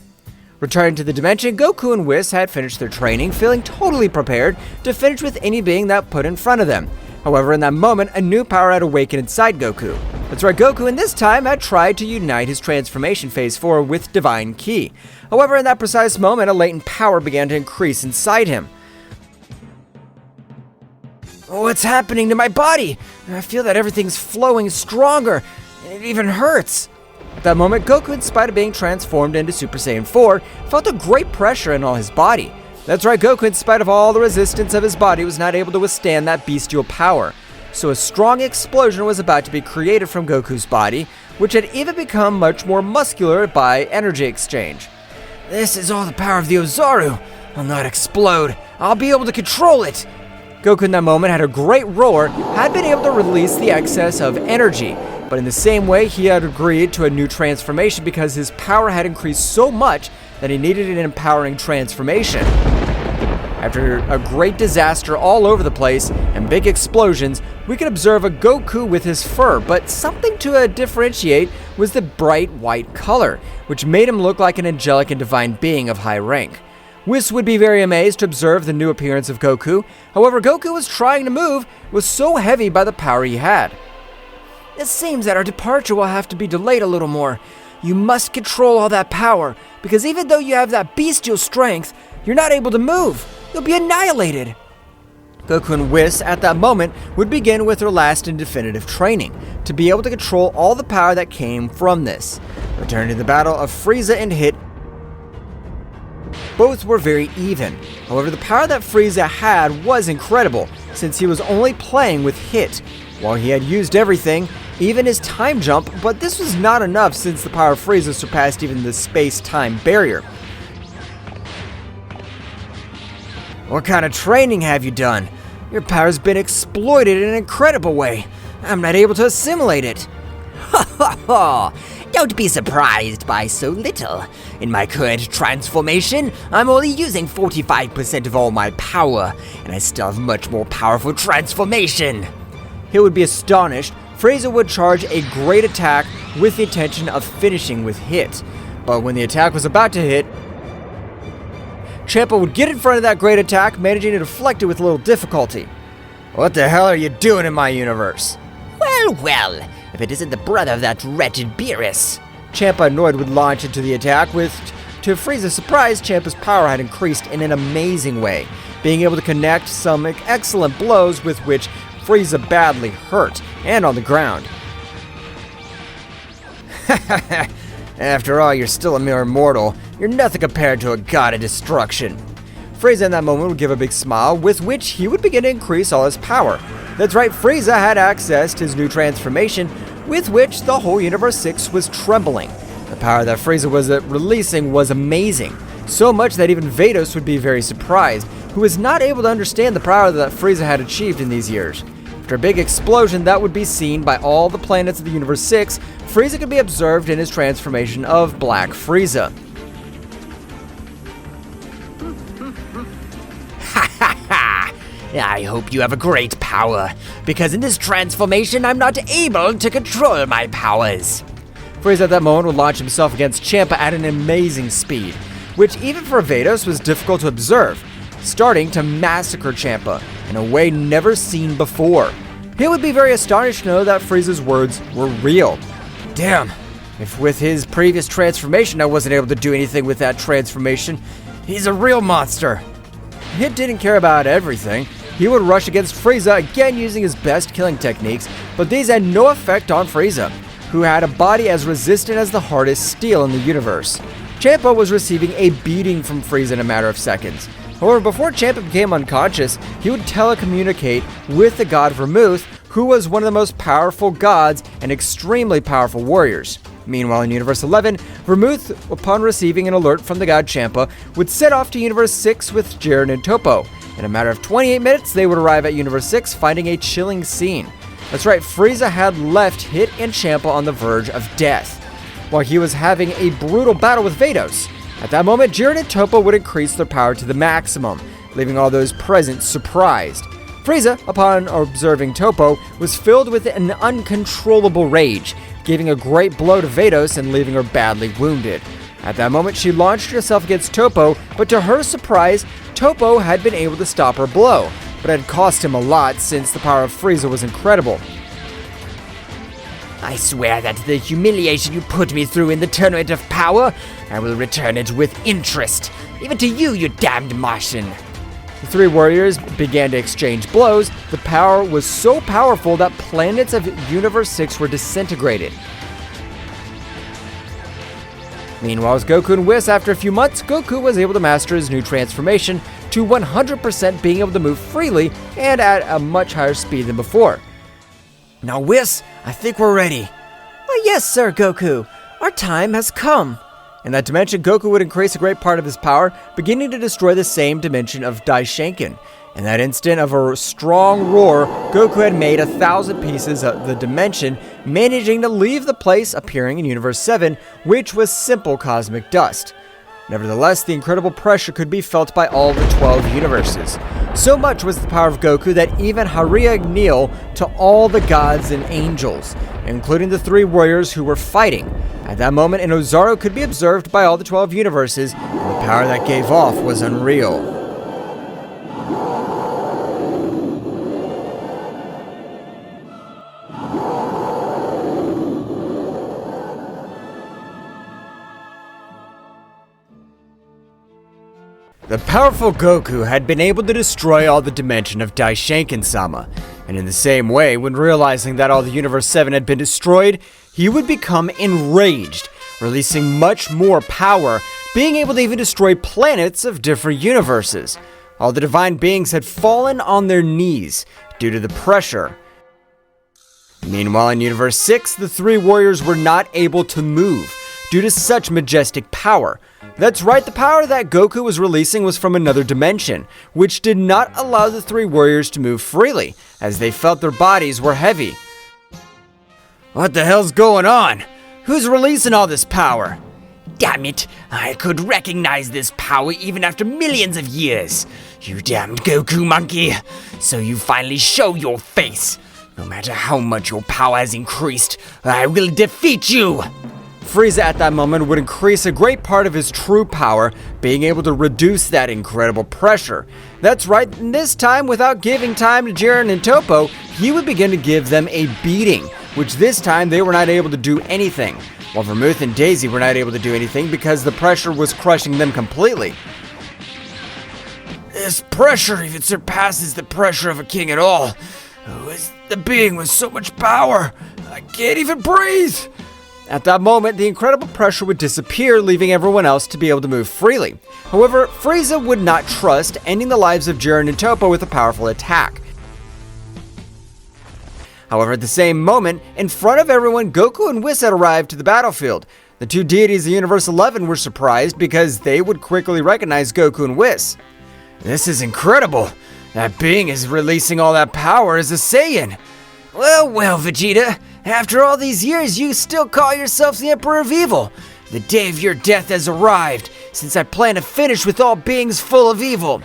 C: Returning to the dimension, Goku and Whis had finished their training, feeling totally prepared to finish with any being that put in front of them. However, in that moment, a new power had awakened inside Goku. That's right, Goku in this time had tried to unite his transformation phase 4 with Divine Ki. However, in that precise moment, a latent power began to increase inside him. What's happening to my body? I feel that everything's flowing stronger, and it even hurts. At that moment, Goku, in spite of being transformed into Super Saiyan 4, felt a great pressure in all his body. That's right, Goku, in spite of all the resistance of his body, was not able to withstand that bestial power. So a strong explosion was about to be created from Goku's body, which had even become much more muscular by energy exchange.
A: This is all the power of the Ozaru. I'll not explode. I'll be able to control it.
C: Goku in that moment had a great roar, had been able to release the excess of energy, but in the same way he had agreed to a new transformation because his power had increased so much that he needed an empowering transformation. After a great disaster all over the place and big explosions, we could observe a Goku with his fur, but something to differentiate was the bright white color, which made him look like an angelic and divine being of high rank. Whis would be very amazed to observe the new appearance of Goku. However, Goku was trying to move, was so heavy by the power he had.
A: It seems that our departure will have to be delayed a little more. You must control all that power, because even though you have that bestial strength, you're not able to move. You'll be annihilated.
C: Goku and Whis at that moment would begin with their last and definitive training, to be able to control all the power that came from this. Returning to the battle of Frieza and Hit, both were very even. However, the power that Frieza had was incredible, since he was only playing with Hit. While he had used everything, even his time jump, but this was not enough since the power of Frieza surpassed even the space-time barrier.
A: What kind of training have you done? Your power's been exploited in an incredible way. I'm not able to assimilate it.
D: Ha ha ha! Don't be surprised by so little. In my current transformation, I'm only using 45% of all my power, and I still have much more powerful transformation.
C: He would be astonished. Frieza would charge a great attack with the intention of finishing with Hit. But when the attack was about to hit, Champa would get in front of that great attack, managing to deflect it with little difficulty. What the hell are you doing in my universe?
D: Well, if it isn't the brother of that wretched Beerus.
C: Champa, annoyed, would launch into the attack with, to Frieza's surprise, Champa's power had increased in an amazing way, being able to connect some excellent blows with which Frieza badly hurt, and on the ground.
A: After all, you're still a mere mortal. You're nothing compared to a god of destruction.
C: Frieza in that moment would give a big smile, with which he would begin to increase all his power. That's right, Frieza had accessed his new transformation, with which the whole Universe 6 was trembling. The power that Frieza was releasing was amazing, so much that even Vados would be very surprised, who was not able to understand the power that Frieza had achieved in these years. After a big explosion that would be seen by all the planets of the Universe 6, Frieza could be observed in his transformation of Black Frieza.
D: I hope you have a great power, because in this transformation I'm not able to control my powers.
C: Frieza at that moment would launch himself against Champa at an amazing speed, which even for Vados was difficult to observe, starting to massacre Champa in a way never seen before. He would be very astonished to know that Frieza's words were real.
A: Damn, if with his previous transformation I wasn't able to do anything with that transformation, he's a real monster.
C: Hit didn't care about everything. He would rush against Frieza, again using his best killing techniques, but these had no effect on Frieza, who had a body as resistant as the hardest steel in the universe. Champa was receiving a beating from Frieza in a matter of seconds. However, before Champa became unconscious, he would telecommunicate with the god Vermouth, who was one of the most powerful gods and extremely powerful warriors. Meanwhile, in Universe 11, Vermouth, upon receiving an alert from the god Champa, would set off to Universe 6 with Jiren and Toppo. In a matter of 28 minutes, they would arrive at Universe 6, finding a chilling scene. That's right, Frieza had left Hit and Champa on the verge of death, while he was having a brutal battle with Vados. At that moment, Jiren and Toppo would increase their power to the maximum, leaving all those present surprised. Frieza, upon observing Toppo, was filled with an uncontrollable rage, giving a great blow to Vados and leaving her badly wounded. At that moment, she launched herself against Toppo, but to her surprise, Toppo had been able to stop her blow, but had cost him a lot since the power of Frieza was incredible.
D: I swear that the humiliation you put me through in the tournament of power, I will return it with interest, even to you, you damned Martian.
C: The three warriors began to exchange blows. The power was so powerful that planets of Universe 6 were disintegrated. Meanwhile, as Goku and Whis, after a few months, Goku was able to master his new transformation to 100% being able to move freely and at a much higher speed than before.
A: Now, Whis, I think we're ready.
C: Oh, yes, sir, Goku. Our time has come. In that dimension, Goku would increase a great part of his power, beginning to destroy the same dimension of Daishenkin. In that instant of a strong roar, Goku had made 1,000 pieces of the dimension, managing to leave the place appearing in Universe 7, which was simple cosmic dust. Nevertheless, the incredible pressure could be felt by all of the 12 universes. So much was the power of Goku that even Hariya kneeled to all the gods and angels, including the 3 warriors who were fighting. At that moment, an Ozaru could be observed by all the 12 universes, and the power that gave off was unreal. The powerful Goku had been able to destroy all the dimension of Daishenkin-sama, and in the same way, when realizing that all the Universe 7 had been destroyed, he would become enraged, releasing much more power, being able to even destroy planets of different universes. All the divine beings had fallen on their knees due to the pressure. Meanwhile, in Universe 6, the 3 warriors were not able to move due to such majestic power. That's right, the power that Goku was releasing was from another dimension, which did not allow the 3 warriors to move freely, as they felt their bodies were heavy. What the hell's going on? Who's releasing all this power?
D: Damn it, I could recognize this power even after millions of years. You damned Goku monkey. So you finally show your face. No matter how much your power has increased, I will defeat you.
C: Frieza at that moment would increase a great part of his true power, being able to reduce that incredible pressure. That's right, and this time, without giving time to Jiren and Toppo, he would begin to give them a beating, which this time they were not able to do anything, while Vermouth and Daisy were not able to do anything because the pressure was crushing them completely.
A: This pressure even surpasses the pressure of a king at all. Who is the being with so much power? I can't even breathe.
C: At that moment, the incredible pressure would disappear, leaving everyone else to be able to move freely. However, Frieza would not trust ending the lives of Jiren and Toppo with a powerful attack. However, at the same moment, in front of everyone, Goku and Whis had arrived to the battlefield. The 2 deities of Universe 11 were surprised because they would quickly recognize Goku and Whis.
A: This is incredible. That being is releasing all that power as a Saiyan. Well, Vegeta. After all these years, you still call yourself the Emperor of Evil. The day of your death has arrived, since I plan to finish with all beings full of evil.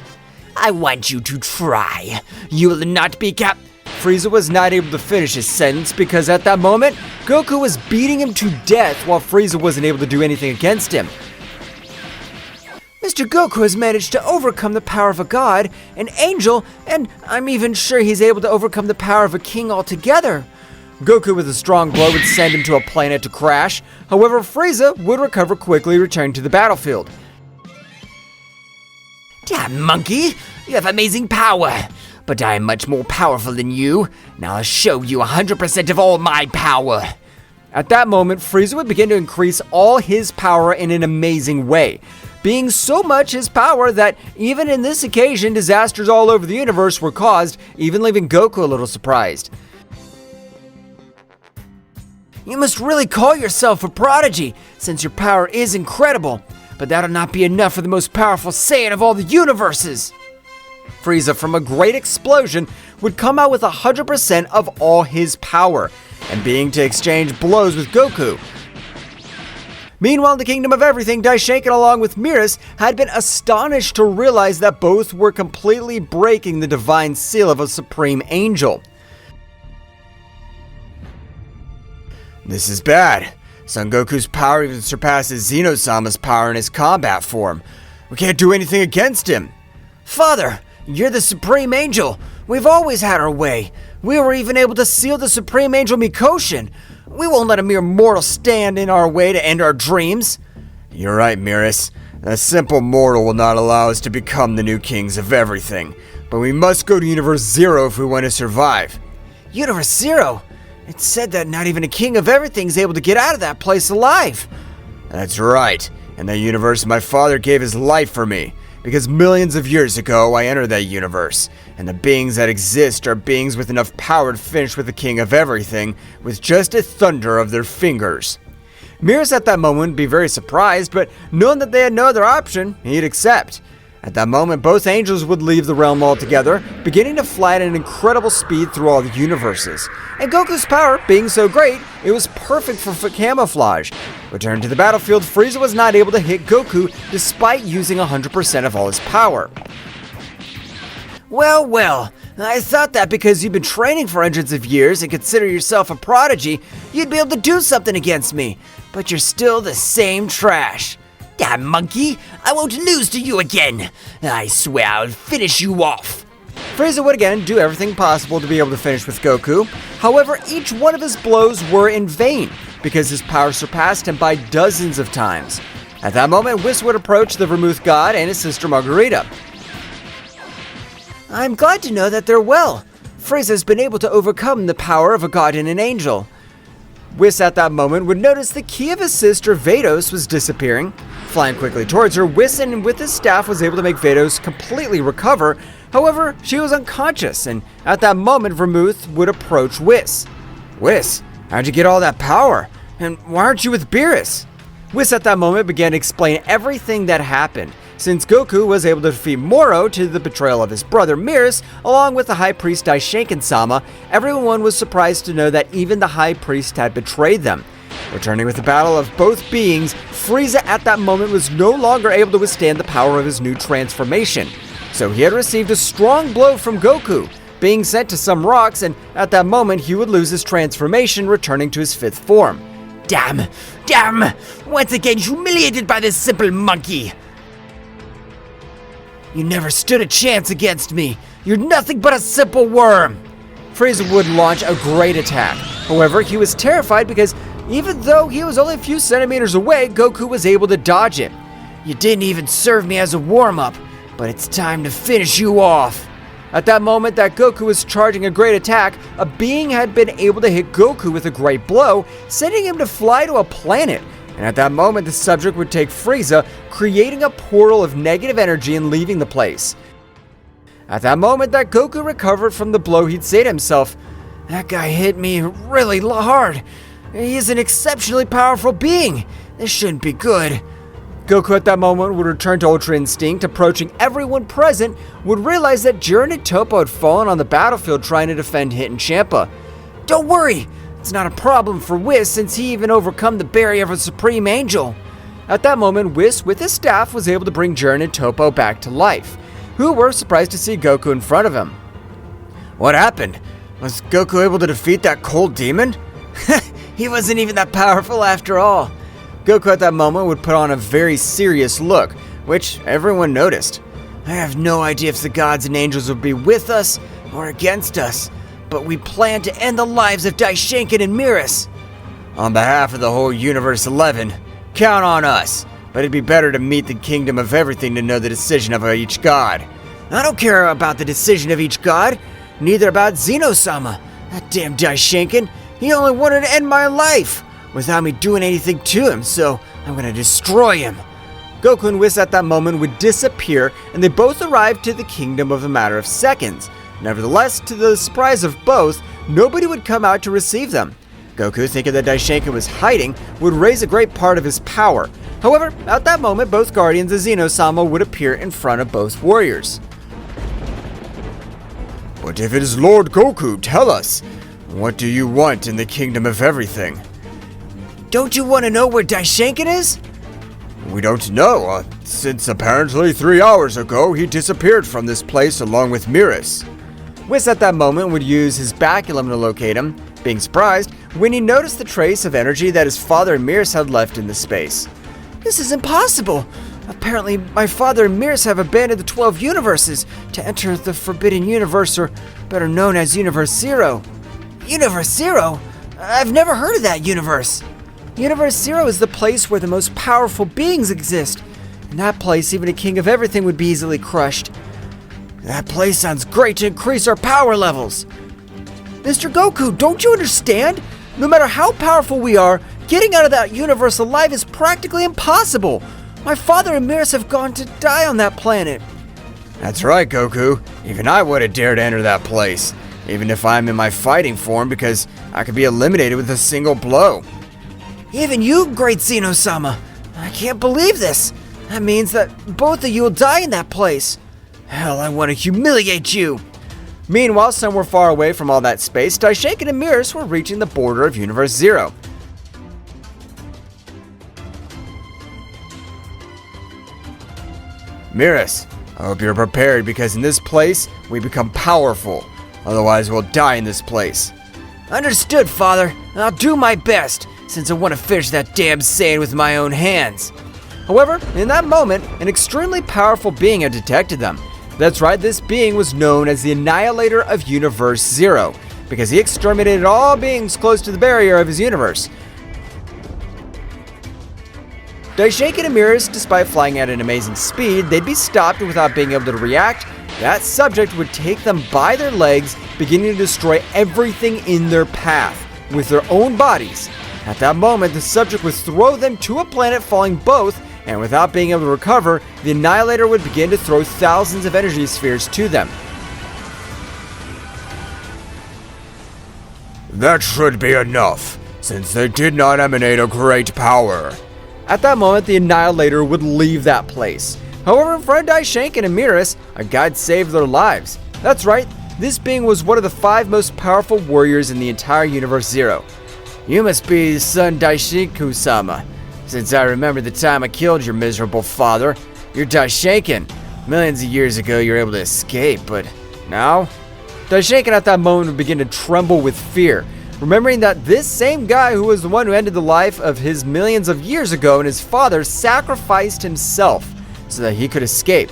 D: I want you to try. You will not be
C: Frieza was not able to finish his sentence because at that moment, Goku was beating him to death while Frieza wasn't able to do anything against him. Mr. Goku has managed to overcome the power of a god, an angel, and I'm even sure he's able to overcome the power of a king altogether. Goku with a strong blow would send him to a planet to crash. However, Frieza would recover quickly, returning to the battlefield.
D: Damn monkey, you have amazing power. But I am much more powerful than you. Now I'll show you 100% of all my power.
C: At that moment, Frieza would begin to increase all his power in an amazing way, being so much his power that even in this occasion, disasters all over the universe were caused, even leaving Goku a little surprised.
A: You must really call yourself a prodigy, since your power is incredible. But that'll not be enough for the most powerful Saiyan of all the universes.
C: Frieza, from a great explosion, would come out with 100% of all his power, and being to exchange blows with Goku. Meanwhile, in the Kingdom of Everything, Daishenkin along with Miras had been astonished to realize that both were completely breaking the divine seal of a supreme angel. This is bad. Son Goku's power even surpasses Zeno-sama's power in his combat form. We can't do anything against him.
A: Father, you're the Supreme Angel. We've always had our way. We were even able to seal the Supreme Angel Mikoshin. We won't let a mere mortal stand in our way to end our dreams.
C: You're right, Miras. A simple mortal will not allow us to become the new kings of everything. But we must go to Universe 0 if we want to survive.
A: Universe 0? It's said that not even a king of everything is able to get out of that place alive.
B: That's right. In that universe, my father gave his life for me. Because millions of years ago, I entered that universe. And the beings that exist are beings with enough power to finish with the king of everything with just a thunder of their fingers. Mirrors at that moment would be very surprised, but knowing that they had no other option, he'd accept. At that moment, both angels would leave the realm altogether, beginning to fly at an incredible speed through all the universes. And Goku's power being so great, it was perfect for camouflage. Returned to the battlefield, Frieza was not able to hit Goku despite using 100% of all his power.
C: Well, I thought that because you've been training for hundreds of years and consider yourself a prodigy, you'd be able to do something against me. But you're still the same trash.
D: Damn monkey, I won't lose to you again. I swear I'll finish you off.
C: Frieza would again do everything possible to be able to finish with Goku. However, each one of his blows were in vain because his power surpassed him by dozens of times. At that moment, Whis would approach the Vermouth God and his sister Margarita. I'm glad to know that they're well. Frieza's been able to overcome the power of a god and an angel. Whis at that moment would notice the key of his sister Vados was disappearing. Flying quickly towards her, Whis and with his staff was able to make Vados completely recover. However, she was unconscious, and at that moment Vermouth would approach Whis. Whis, how'd you get all that power? And why aren't you with Beerus? Whis at that moment began to explain everything that happened. Since Goku was able to defeat Moro to the betrayal of his brother Beerus, along with the High Priest Daishinkan-sama, everyone was surprised to know that even the High Priest had betrayed them. Returning with the battle of both beings, Frieza at that moment was no longer able to withstand the power of his new transformation. So he had received a strong blow from Goku, being sent to some rocks, and at that moment he would lose his transformation, returning to his fifth form.
D: Damn! Once again humiliated by this simple monkey!
C: You never stood a chance against me. You're nothing but a simple worm. Frieza would launch a great attack. However, he was terrified because even though he was only a few centimeters away, Goku was able to dodge it. You didn't even serve me as a warm-up, but it's time to finish you off. At that moment that Goku was charging a great attack, a being had been able to hit Goku with a great blow, sending him to fly to a planet. And at that moment, the subject would take Frieza, creating a portal of negative energy and leaving the place. At that moment that Goku recovered from the blow, he'd say to himself, that guy hit me really hard. He's an exceptionally powerful being. This shouldn't be good. Goku at that moment would return to Ultra Instinct, approaching everyone present, would realize that Jiren and Toppo had fallen on the battlefield trying to defend Hit and Champa. Don't worry, it's not a problem for Whis since he even overcome the barrier of a Supreme Angel. At that moment, Whis with his staff was able to bring Jiren and Toppo back to life, who were surprised to see Goku in front of him. What happened? Was Goku able to defeat that cold demon? He wasn't even that powerful after all. Goku at that moment would put on a very serious look, which everyone noticed. I have no idea if the gods and angels will be with us or against us, but we plan to end the lives of Daishinkan and Beerus. On behalf of the whole Universe 11, count on us, but it'd be better to meet the Kingdom of Everything to know the decision of each god. I don't care about the decision of each god, neither about Zeno-sama. That damn Daishinkan, he only wanted to end my life without me doing anything to him, so I'm gonna destroy him. Goku and Whis at that moment would disappear, and they both arrived to the kingdom of a matter of seconds. Nevertheless, to the surprise of both, nobody would come out to receive them. Goku, thinking that Daishinkan was hiding, would raise a great part of his power. However, at that moment, both guardians of Zeno-sama would appear in front of both warriors.
B: But if it is Lord Goku, tell us, what do you want in the Kingdom of Everything?
C: Don't you want to know where Daishinkan is?
B: We don't know, since apparently 3 hours ago he disappeared from this place along with Beerus.
C: Whis at that moment would use his baculum to locate him, being surprised when he noticed the trace of energy that his father and Beerus had left in the space. This is impossible! Apparently, my father and Beerus have abandoned the 12 universes to enter the Forbidden Universe, or better known as Universe Zero. Universe Zero? I've never heard of that universe. Universe Zero is the place where the most powerful beings exist. In that place, even a king of everything would be easily crushed. That place sounds great to increase our power levels. Mr. Goku, don't you understand? No matter how powerful we are, Getting out of that universe alive is practically impossible. My father and Miris have gone to die on that planet.
B: That's right, Goku. Even I would have dared to enter that place, even if I'm in my fighting form, because I could be eliminated with a single blow.
C: Even you, great Zeno-sama. I can't believe this. That means that both of you will die in that place. Hell, I want to humiliate you.
A: Meanwhile, somewhere far away from all that space, Daishinkan and Miris were reaching the border of Universe Zero.
B: Miris, I hope you're prepared, because in this place, we become powerful. Otherwise, we'll die in this place.
C: Understood, Father. I'll do my best, since I want to finish that damn Saiyan with my own hands.
A: However, in that moment, an extremely powerful being had detected them. That's right, this being was known as the Annihilator of Universe Zero, because he exterminated all beings close to the barrier of his universe. Daishinkan and Miris, despite flying at an amazing speed, they'd be stopped without being able to react. That subject would take them by their legs, beginning to destroy everything in their path with their own bodies. At that moment, the subject would throw them to a planet, falling both, and without being able to recover, the Annihilator would begin to throw thousands of energy spheres to them.
B: That should be enough, since they did not emanate a great power.
A: At that moment, the Annihilator would leave that place. However, in front of Daishinkan and Miris, a guide saved their lives. That's right, this being was one of the 5 most powerful warriors in the entire Universe Zero.
C: You must be son Daishinkan-sama. Since I remember the time I killed your miserable father, you're Daishinkan. Millions of years ago, you were able to escape, but now?
A: Daishinkan at that moment would begin to tremble with fear, remembering that this same guy who was the one who ended the life of his millions of years ago and his father sacrificed himself so that he could escape.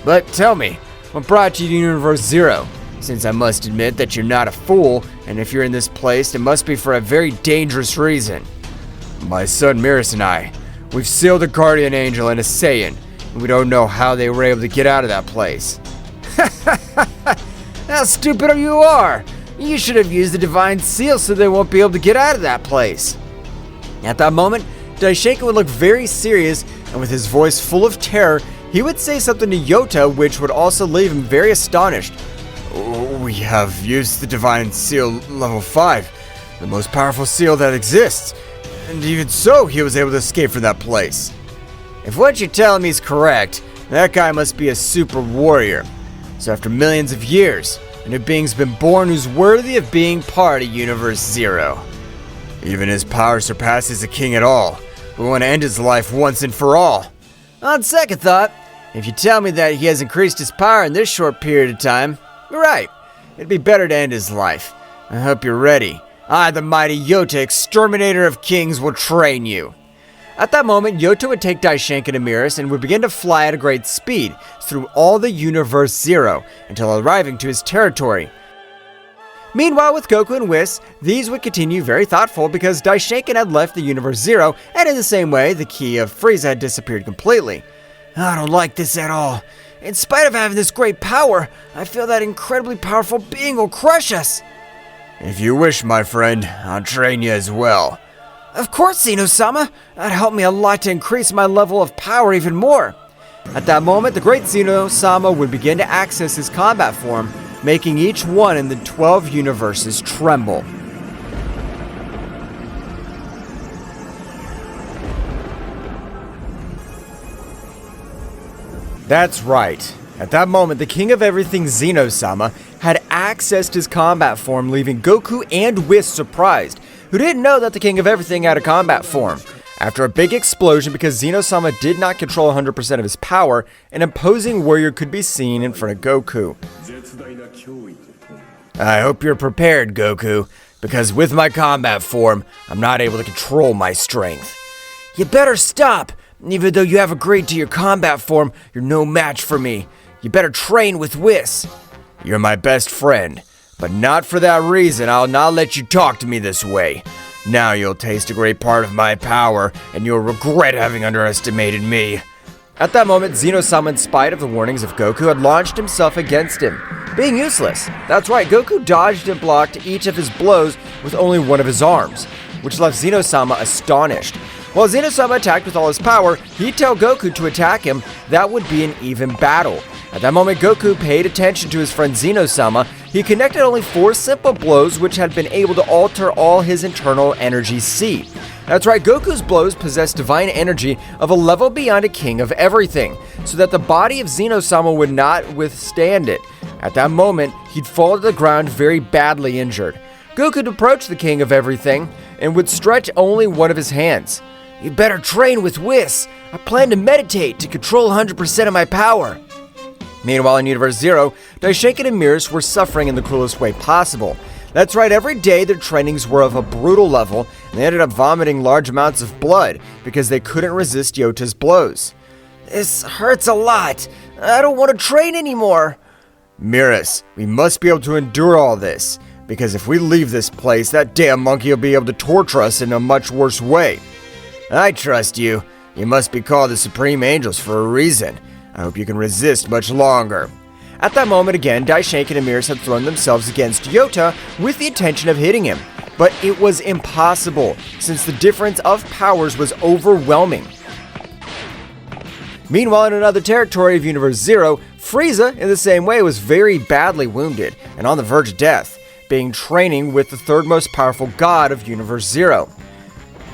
C: But tell me, what brought you to Universe Zero? Since I must admit that you're not a fool, and if you're in this place, it must be for a very dangerous reason.
B: My son Miris and I, we've sealed a guardian angel and a Saiyan, and we don't know how they were able to get out of that place.
C: How stupid you are! You should have used the Divine Seal so they won't be able to get out of that place.
A: At that moment, Daishinkan would look very serious, and with his voice full of terror, he would say something to Yota, which would also leave him very astonished.
B: We have used the Divine Seal level 5, the most powerful seal that exists, and even so, he was able to escape from that place.
C: If what you're telling me is correct, that guy must be a super warrior. So after millions of years, a new being's been born who's worthy of being part of Universe Zero.
B: Even his power surpasses a king at all. We want to end his life once and for all.
C: On second thought, if you tell me that he has increased his power in this short period of time, you're right. It'd be better to end his life. I hope you're ready. I, the mighty Yota, exterminator of kings, will train you.
A: At that moment, Yota would take Daishinkan and Miris and would begin to fly at a great speed through all the Universe Zero until arriving to his territory. Meanwhile, with Goku and Whis, these would continue very thoughtful because Daishinkan had left the Universe Zero, and in the same way, the key of Frieza had disappeared completely.
C: I don't like this at all. In spite of having this great power, I feel that incredibly powerful being will crush us.
B: If you wish, my friend, I'll train you as well.
C: Of course, Zeno-sama. That'd help me a lot to increase my level of power even more.
A: At that moment, the great Zeno-sama would begin to access his combat form, making each one in the 12 universes tremble. That's right. At that moment, the King of Everything, Zeno-sama, had accessed his combat form, leaving Goku and Whis surprised, who didn't know that the King of Everything had a combat form. After a big explosion, because Zeno-sama did not control 100% of his power, an imposing warrior could be seen in front of Goku.
B: I hope you're prepared, Goku, because with my combat form, I'm not able to control my strength.
C: You better stop! Even though you have agreed to your combat form, you're no match for me. You better train with Whis.
B: You're my best friend, but not for that reason I'll not let you talk to me this way. Now you'll taste a great part of my power, and you'll regret having underestimated me.
C: At that moment, Zeno-sama, in spite of the warnings of Goku, had launched himself against him, being useless. That's right, Goku dodged and blocked each of his blows with only one of his arms, which left Zeno-sama astonished. While Zeno-sama attacked with all his power, he'd tell Goku to attack him. That would be an even battle. At that moment, Goku paid attention to his friend Zeno-sama. He connected only 4 simple blows, which had been able to alter all his internal energy C. That's right, Goku's blows possessed divine energy of a level beyond a king of everything, so that the body of Zeno-sama would not withstand it. At that moment, he'd fall to the ground very badly injured. Goku would approach the king of everything and would stretch only one of his hands. "You better train with Whis. I plan to meditate to control 100% of my power." Meanwhile, in Universe Zero, Daishinkan and Miris were suffering in the cruelest way possible. That's right, every day their trainings were of a brutal level, and they ended up vomiting large amounts of blood because they couldn't resist Yota's blows. "This hurts a lot. I don't want to train anymore."
B: Miris, we must be able to endure all this, because if we leave this place, that damn monkey will be able to torture us in a much worse way. I trust you. You must be called the Supreme Angels for a reason. I hope you can resist much longer.
C: At that moment again, Daishinkan and Miris had thrown themselves against Yota with the intention of hitting him, but it was impossible since the difference of powers was overwhelming. Meanwhile, in another territory of Universe Zero, Frieza, in the same way, was very badly wounded and on the verge of death, being training with the third most powerful god of Universe Zero.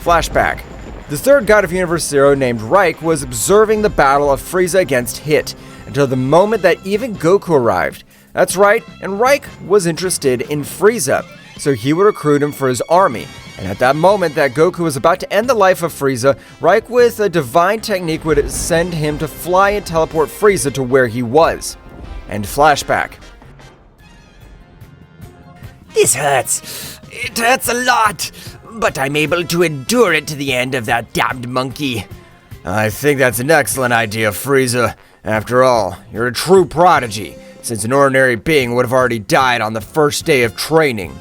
C: Flashback. The third god of Universe Zero, named Reich, was observing the battle of Frieza against Hit until the moment that even Goku arrived. That's right, and Reich was interested in Frieza, so he would recruit him for his army. And at that moment that Goku was about to end the life of Frieza, Reich with a divine technique would send him to fly and teleport Frieza to where he was. End flashback.
D: This hurts. It hurts a lot. But I'm able to endure it to the end of that damned monkey.
B: I think that's an excellent idea, Frieza. After all, you're a true prodigy, since an ordinary being would have already died on the first day of training.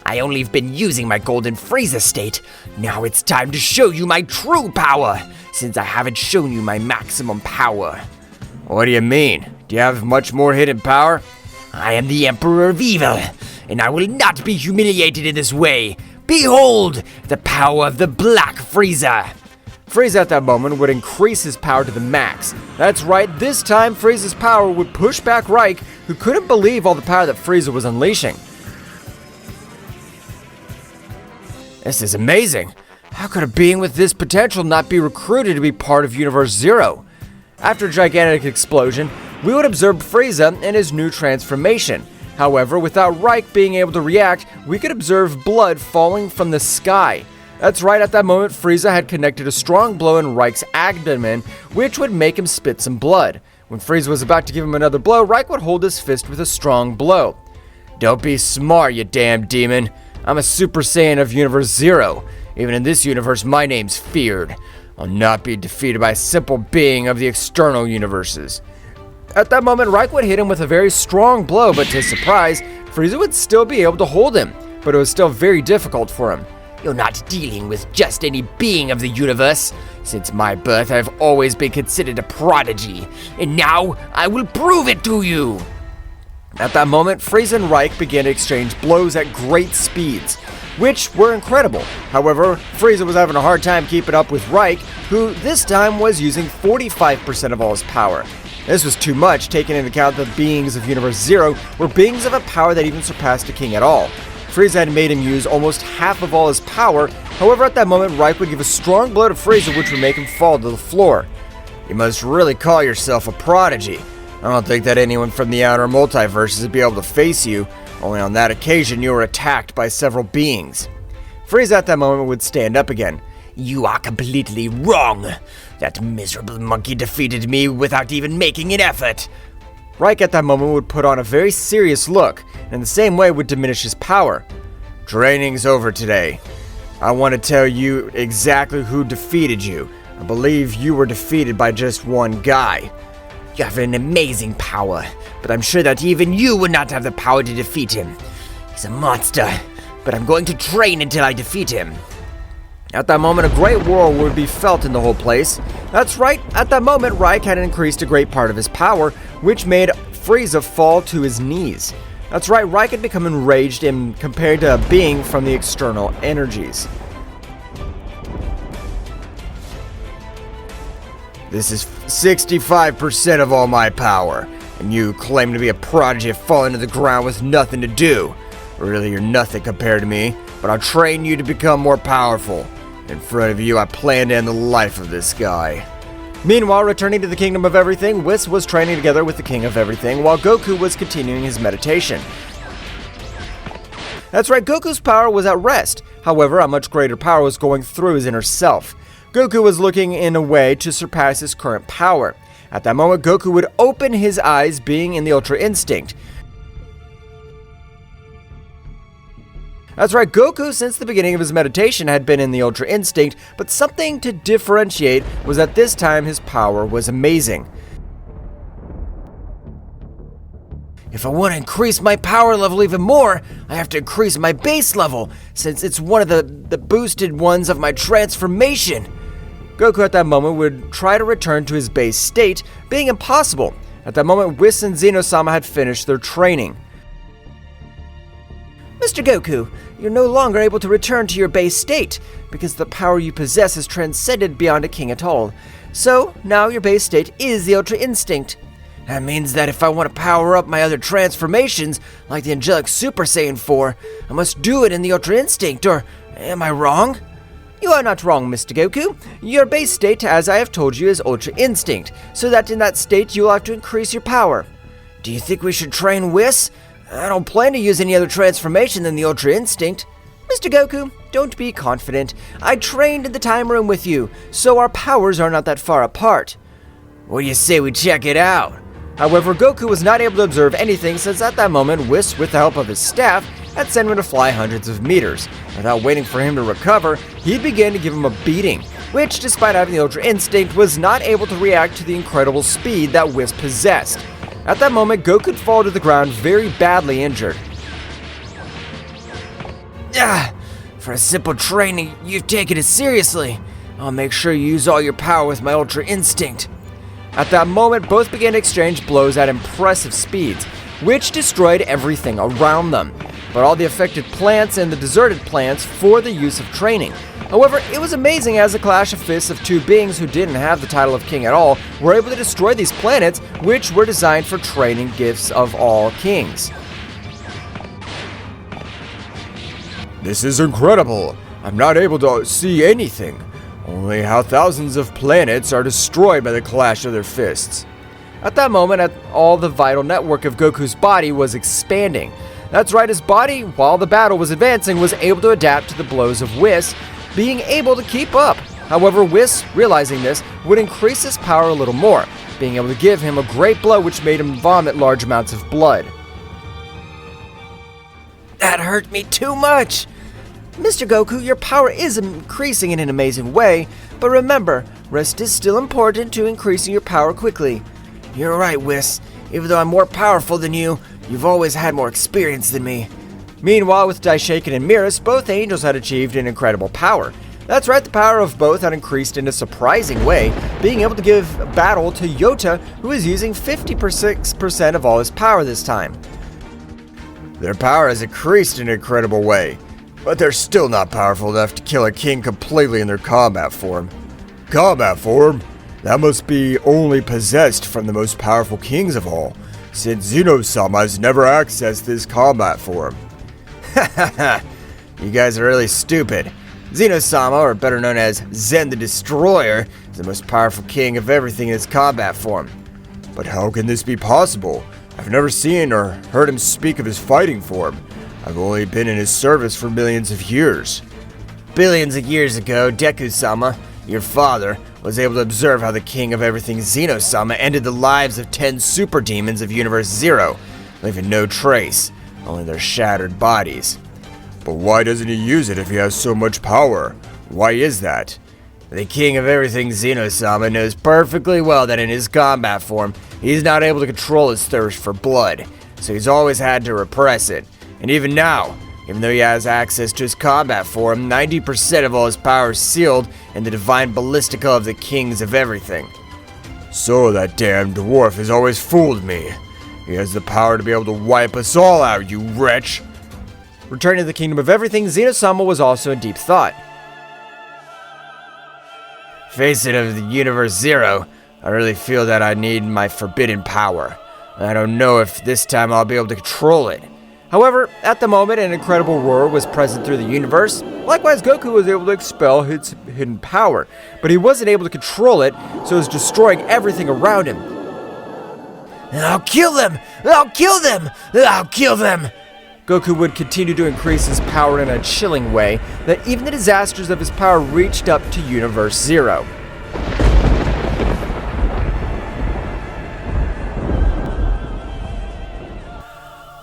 D: I only have been using my golden Frieza state. Now it's time to show you my true power, since I haven't shown you my maximum power.
B: What do you mean? Do you have much more hidden power?
D: I am the Emperor of Evil, and I will not be humiliated in this way. Behold, the power of the Black Frieza!
C: Frieza at that moment would increase his power to the max. That's right, this time Frieza's power would push back Reich, who couldn't believe all the power that Frieza was unleashing.
B: This is amazing.
C: How could a being with this potential not be recruited to be part of Universe Zero? After a gigantic explosion, we would observe Frieza and his new transformation. However, without Reich being able to react, we could observe blood falling from the sky. That's right, at that moment, Frieza had connected a strong blow in Reich's abdomen, which would make him spit some blood. When Frieza was about to give him another blow, Reich would hold his fist with a strong blow.
B: Don't be smart, you damn demon. I'm a Super Saiyan of Universe Zero. Even in this universe, my name's feared. I'll not be defeated by a simple being of the external universes.
C: At that moment, Reich would hit him with a very strong blow, but to his surprise, Frieza would still be able to hold him, but it was still very difficult for him.
D: You're not dealing with just any being of the universe. Since my birth, I've always been considered a prodigy, and now I will prove it to you.
C: At that moment, Frieza and Reich began to exchange blows at great speeds, which were incredible. However, Frieza was having a hard time keeping up with Reich, who this time was using 45% of all his power. This was too much, taking into account the beings of Universe Zero were beings of a power that even surpassed a king at all. Frieza had made him use almost half of all his power. However, at that moment, Reich would give a strong blow to Frieza, which would make him fall to the floor.
B: You must really call yourself a prodigy. I don't think that anyone from the outer multiverses would be able to face you. Only on that occasion you were attacked by several beings.
C: Frieza at that moment would stand up again.
D: You are completely wrong. That miserable monkey defeated me without even making an effort.
C: Reich at that moment would put on a very serious look, and in the same way would diminish his power.
B: Training's over today. I want to tell you exactly who defeated you. I believe you were defeated by just one guy.
D: You have an amazing power, but I'm sure that even you would not have the power to defeat him. He's a monster, but I'm going to train until I defeat him.
C: At that moment, a great whirl would be felt in the whole place. That's right, at that moment, Reich had increased a great part of his power, which made Frieza fall to his knees. That's right, Reich had become enraged and compared to a being from the external energies.
B: This is 65% of all my power, and you claim to be a prodigy of falling to the ground with nothing to do. Really, you're nothing compared to me, but I'll train you to become more powerful. In front of you, I plan to end the life of this guy.
C: Meanwhile, returning to the Kingdom of Everything, Whis was training together with the King of Everything, while Goku was continuing his meditation. That's right, Goku's power was at rest. However, a much greater power was going through his inner self. Goku was looking in a way to surpass his current power. At that moment, Goku would open his eyes, being in the Ultra Instinct. That's right, Goku, since the beginning of his meditation, had been in the Ultra Instinct, but something to differentiate was that this time his power was amazing. If I want to increase my power level even more, I have to increase my base level, since it's one of the boosted ones of my transformation. Goku at that moment would try to return to his base state, being impossible. At that moment, Whis and Zeno-sama had finished their training.
A: Mr. Goku, you're no longer able to return to your base state, because the power you possess is transcended beyond a king at all. So, now your base state is the Ultra Instinct. That means that if I want to power up my other transformations, like the Angelic Super Saiyan 4, I must do it in the Ultra Instinct, or am I wrong? You are not wrong, Mr. Goku. Your base state, as I have told you, is Ultra Instinct, so that in that state you will have to increase your power. Do you think we should train Whis? I don't plan to use any other transformation than the Ultra Instinct. Mr. Goku, don't be confident. I trained in the time room with you, so our powers are not that far apart. What do you say we check it out?
C: However, Goku was not able to observe anything since at that moment, Whis, with the help of his staff, had sent him to fly hundreds of meters. Without waiting for him to recover, he began to give him a beating, which, despite having the Ultra Instinct, was not able to react to the incredible speed that Whis possessed. At that moment, Goku would fall to the ground very badly injured.
A: For a simple training, you've taken it seriously. I'll make sure you use all your power with my Ultra Instinct.
C: At that moment, both began to exchange blows at impressive speeds, which destroyed everything around them, but all the affected plants and the deserted plants for the use of training. However, it was amazing as a clash of fists of two beings who didn't have the title of king at all were able to destroy these planets, which were designed for training gifts of all kings.
B: This is incredible. I'm not able to see anything. Only how thousands of planets are destroyed by the clash of their fists.
C: At that moment, all the vital network of Goku's body was expanding. That's right, his body, while the battle was advancing, was able to adapt to the blows of Whis, being able to keep up. However, Whis, realizing this, would increase his power a little more, being able to give him a great blow which made him vomit large amounts of blood.
A: That hurt me too much. Mr. Goku, your power is increasing in an amazing way, but remember, rest is still important to increasing your power quickly. You're right, Whis. Even though I'm more powerful than you, you've always had more experience than me.
C: Meanwhile, with Daishaken and Miras, both angels had achieved an incredible power. That's right, the power of both had increased in a surprising way, being able to give battle to Yota, who is using 56% of all his power this time.
B: Their power has increased in an incredible way, but they're still not powerful enough to kill a king completely in their combat form. Combat form? That must be only possessed from the most powerful kings of all, since Zeno-sama has never accessed this combat form.
A: Hahaha, you guys are really stupid. Zeno-sama, or better known as Zen the Destroyer, is the most powerful king of everything in his combat form.
B: But how can this be possible? I've never seen or heard him speak of his fighting form. I've only been in his service for millions of years.
A: Billions of years ago, Deku-sama, your father, was able to observe how the king of everything Zeno-sama ended the lives of 10 super demons of Universe Zero, leaving no trace, only their shattered bodies.
B: But why doesn't he use it if he has so much power? Why is that?
A: The king of everything Zeno-sama knows perfectly well that in his combat form, he's not able to control his thirst for blood, so he's always had to repress it. And even now,
C: Even though he has access to his combat form, 90% of all his power is sealed in the divine ballistica of the kings of everything.
B: So that damn dwarf has always fooled me. He has the power to be able to wipe us all out, you wretch.
C: Returning to the kingdom of everything, Zeno-sama was also in deep thought. Face it, of the universe zero, I really feel that I need my forbidden power. I don't know if this time I'll be able to control it. However, at the moment, an incredible roar was present through the universe. Likewise, Goku was able to expel his hidden power, but he wasn't able to control it, so it was destroying everything around him. I'll kill them! I'll kill them! I'll kill them! Goku would continue to increase his power in a chilling way that even the disasters of his power reached up to Universe Zero.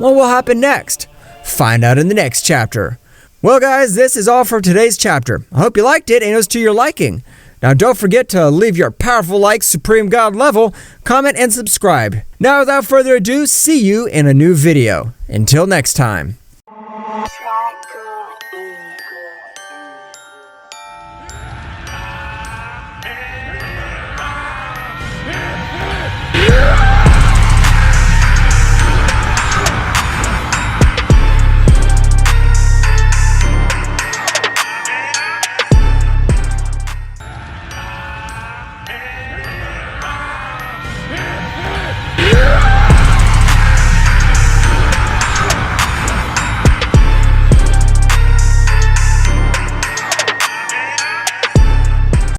A: What will happen next? Find out in the next chapter. Well guys, this is all for today's chapter. I hope you liked it and it was to your liking. Now don't forget to leave your powerful like Supreme God level, comment and subscribe. Now without further ado, see you in a new video. Until next time.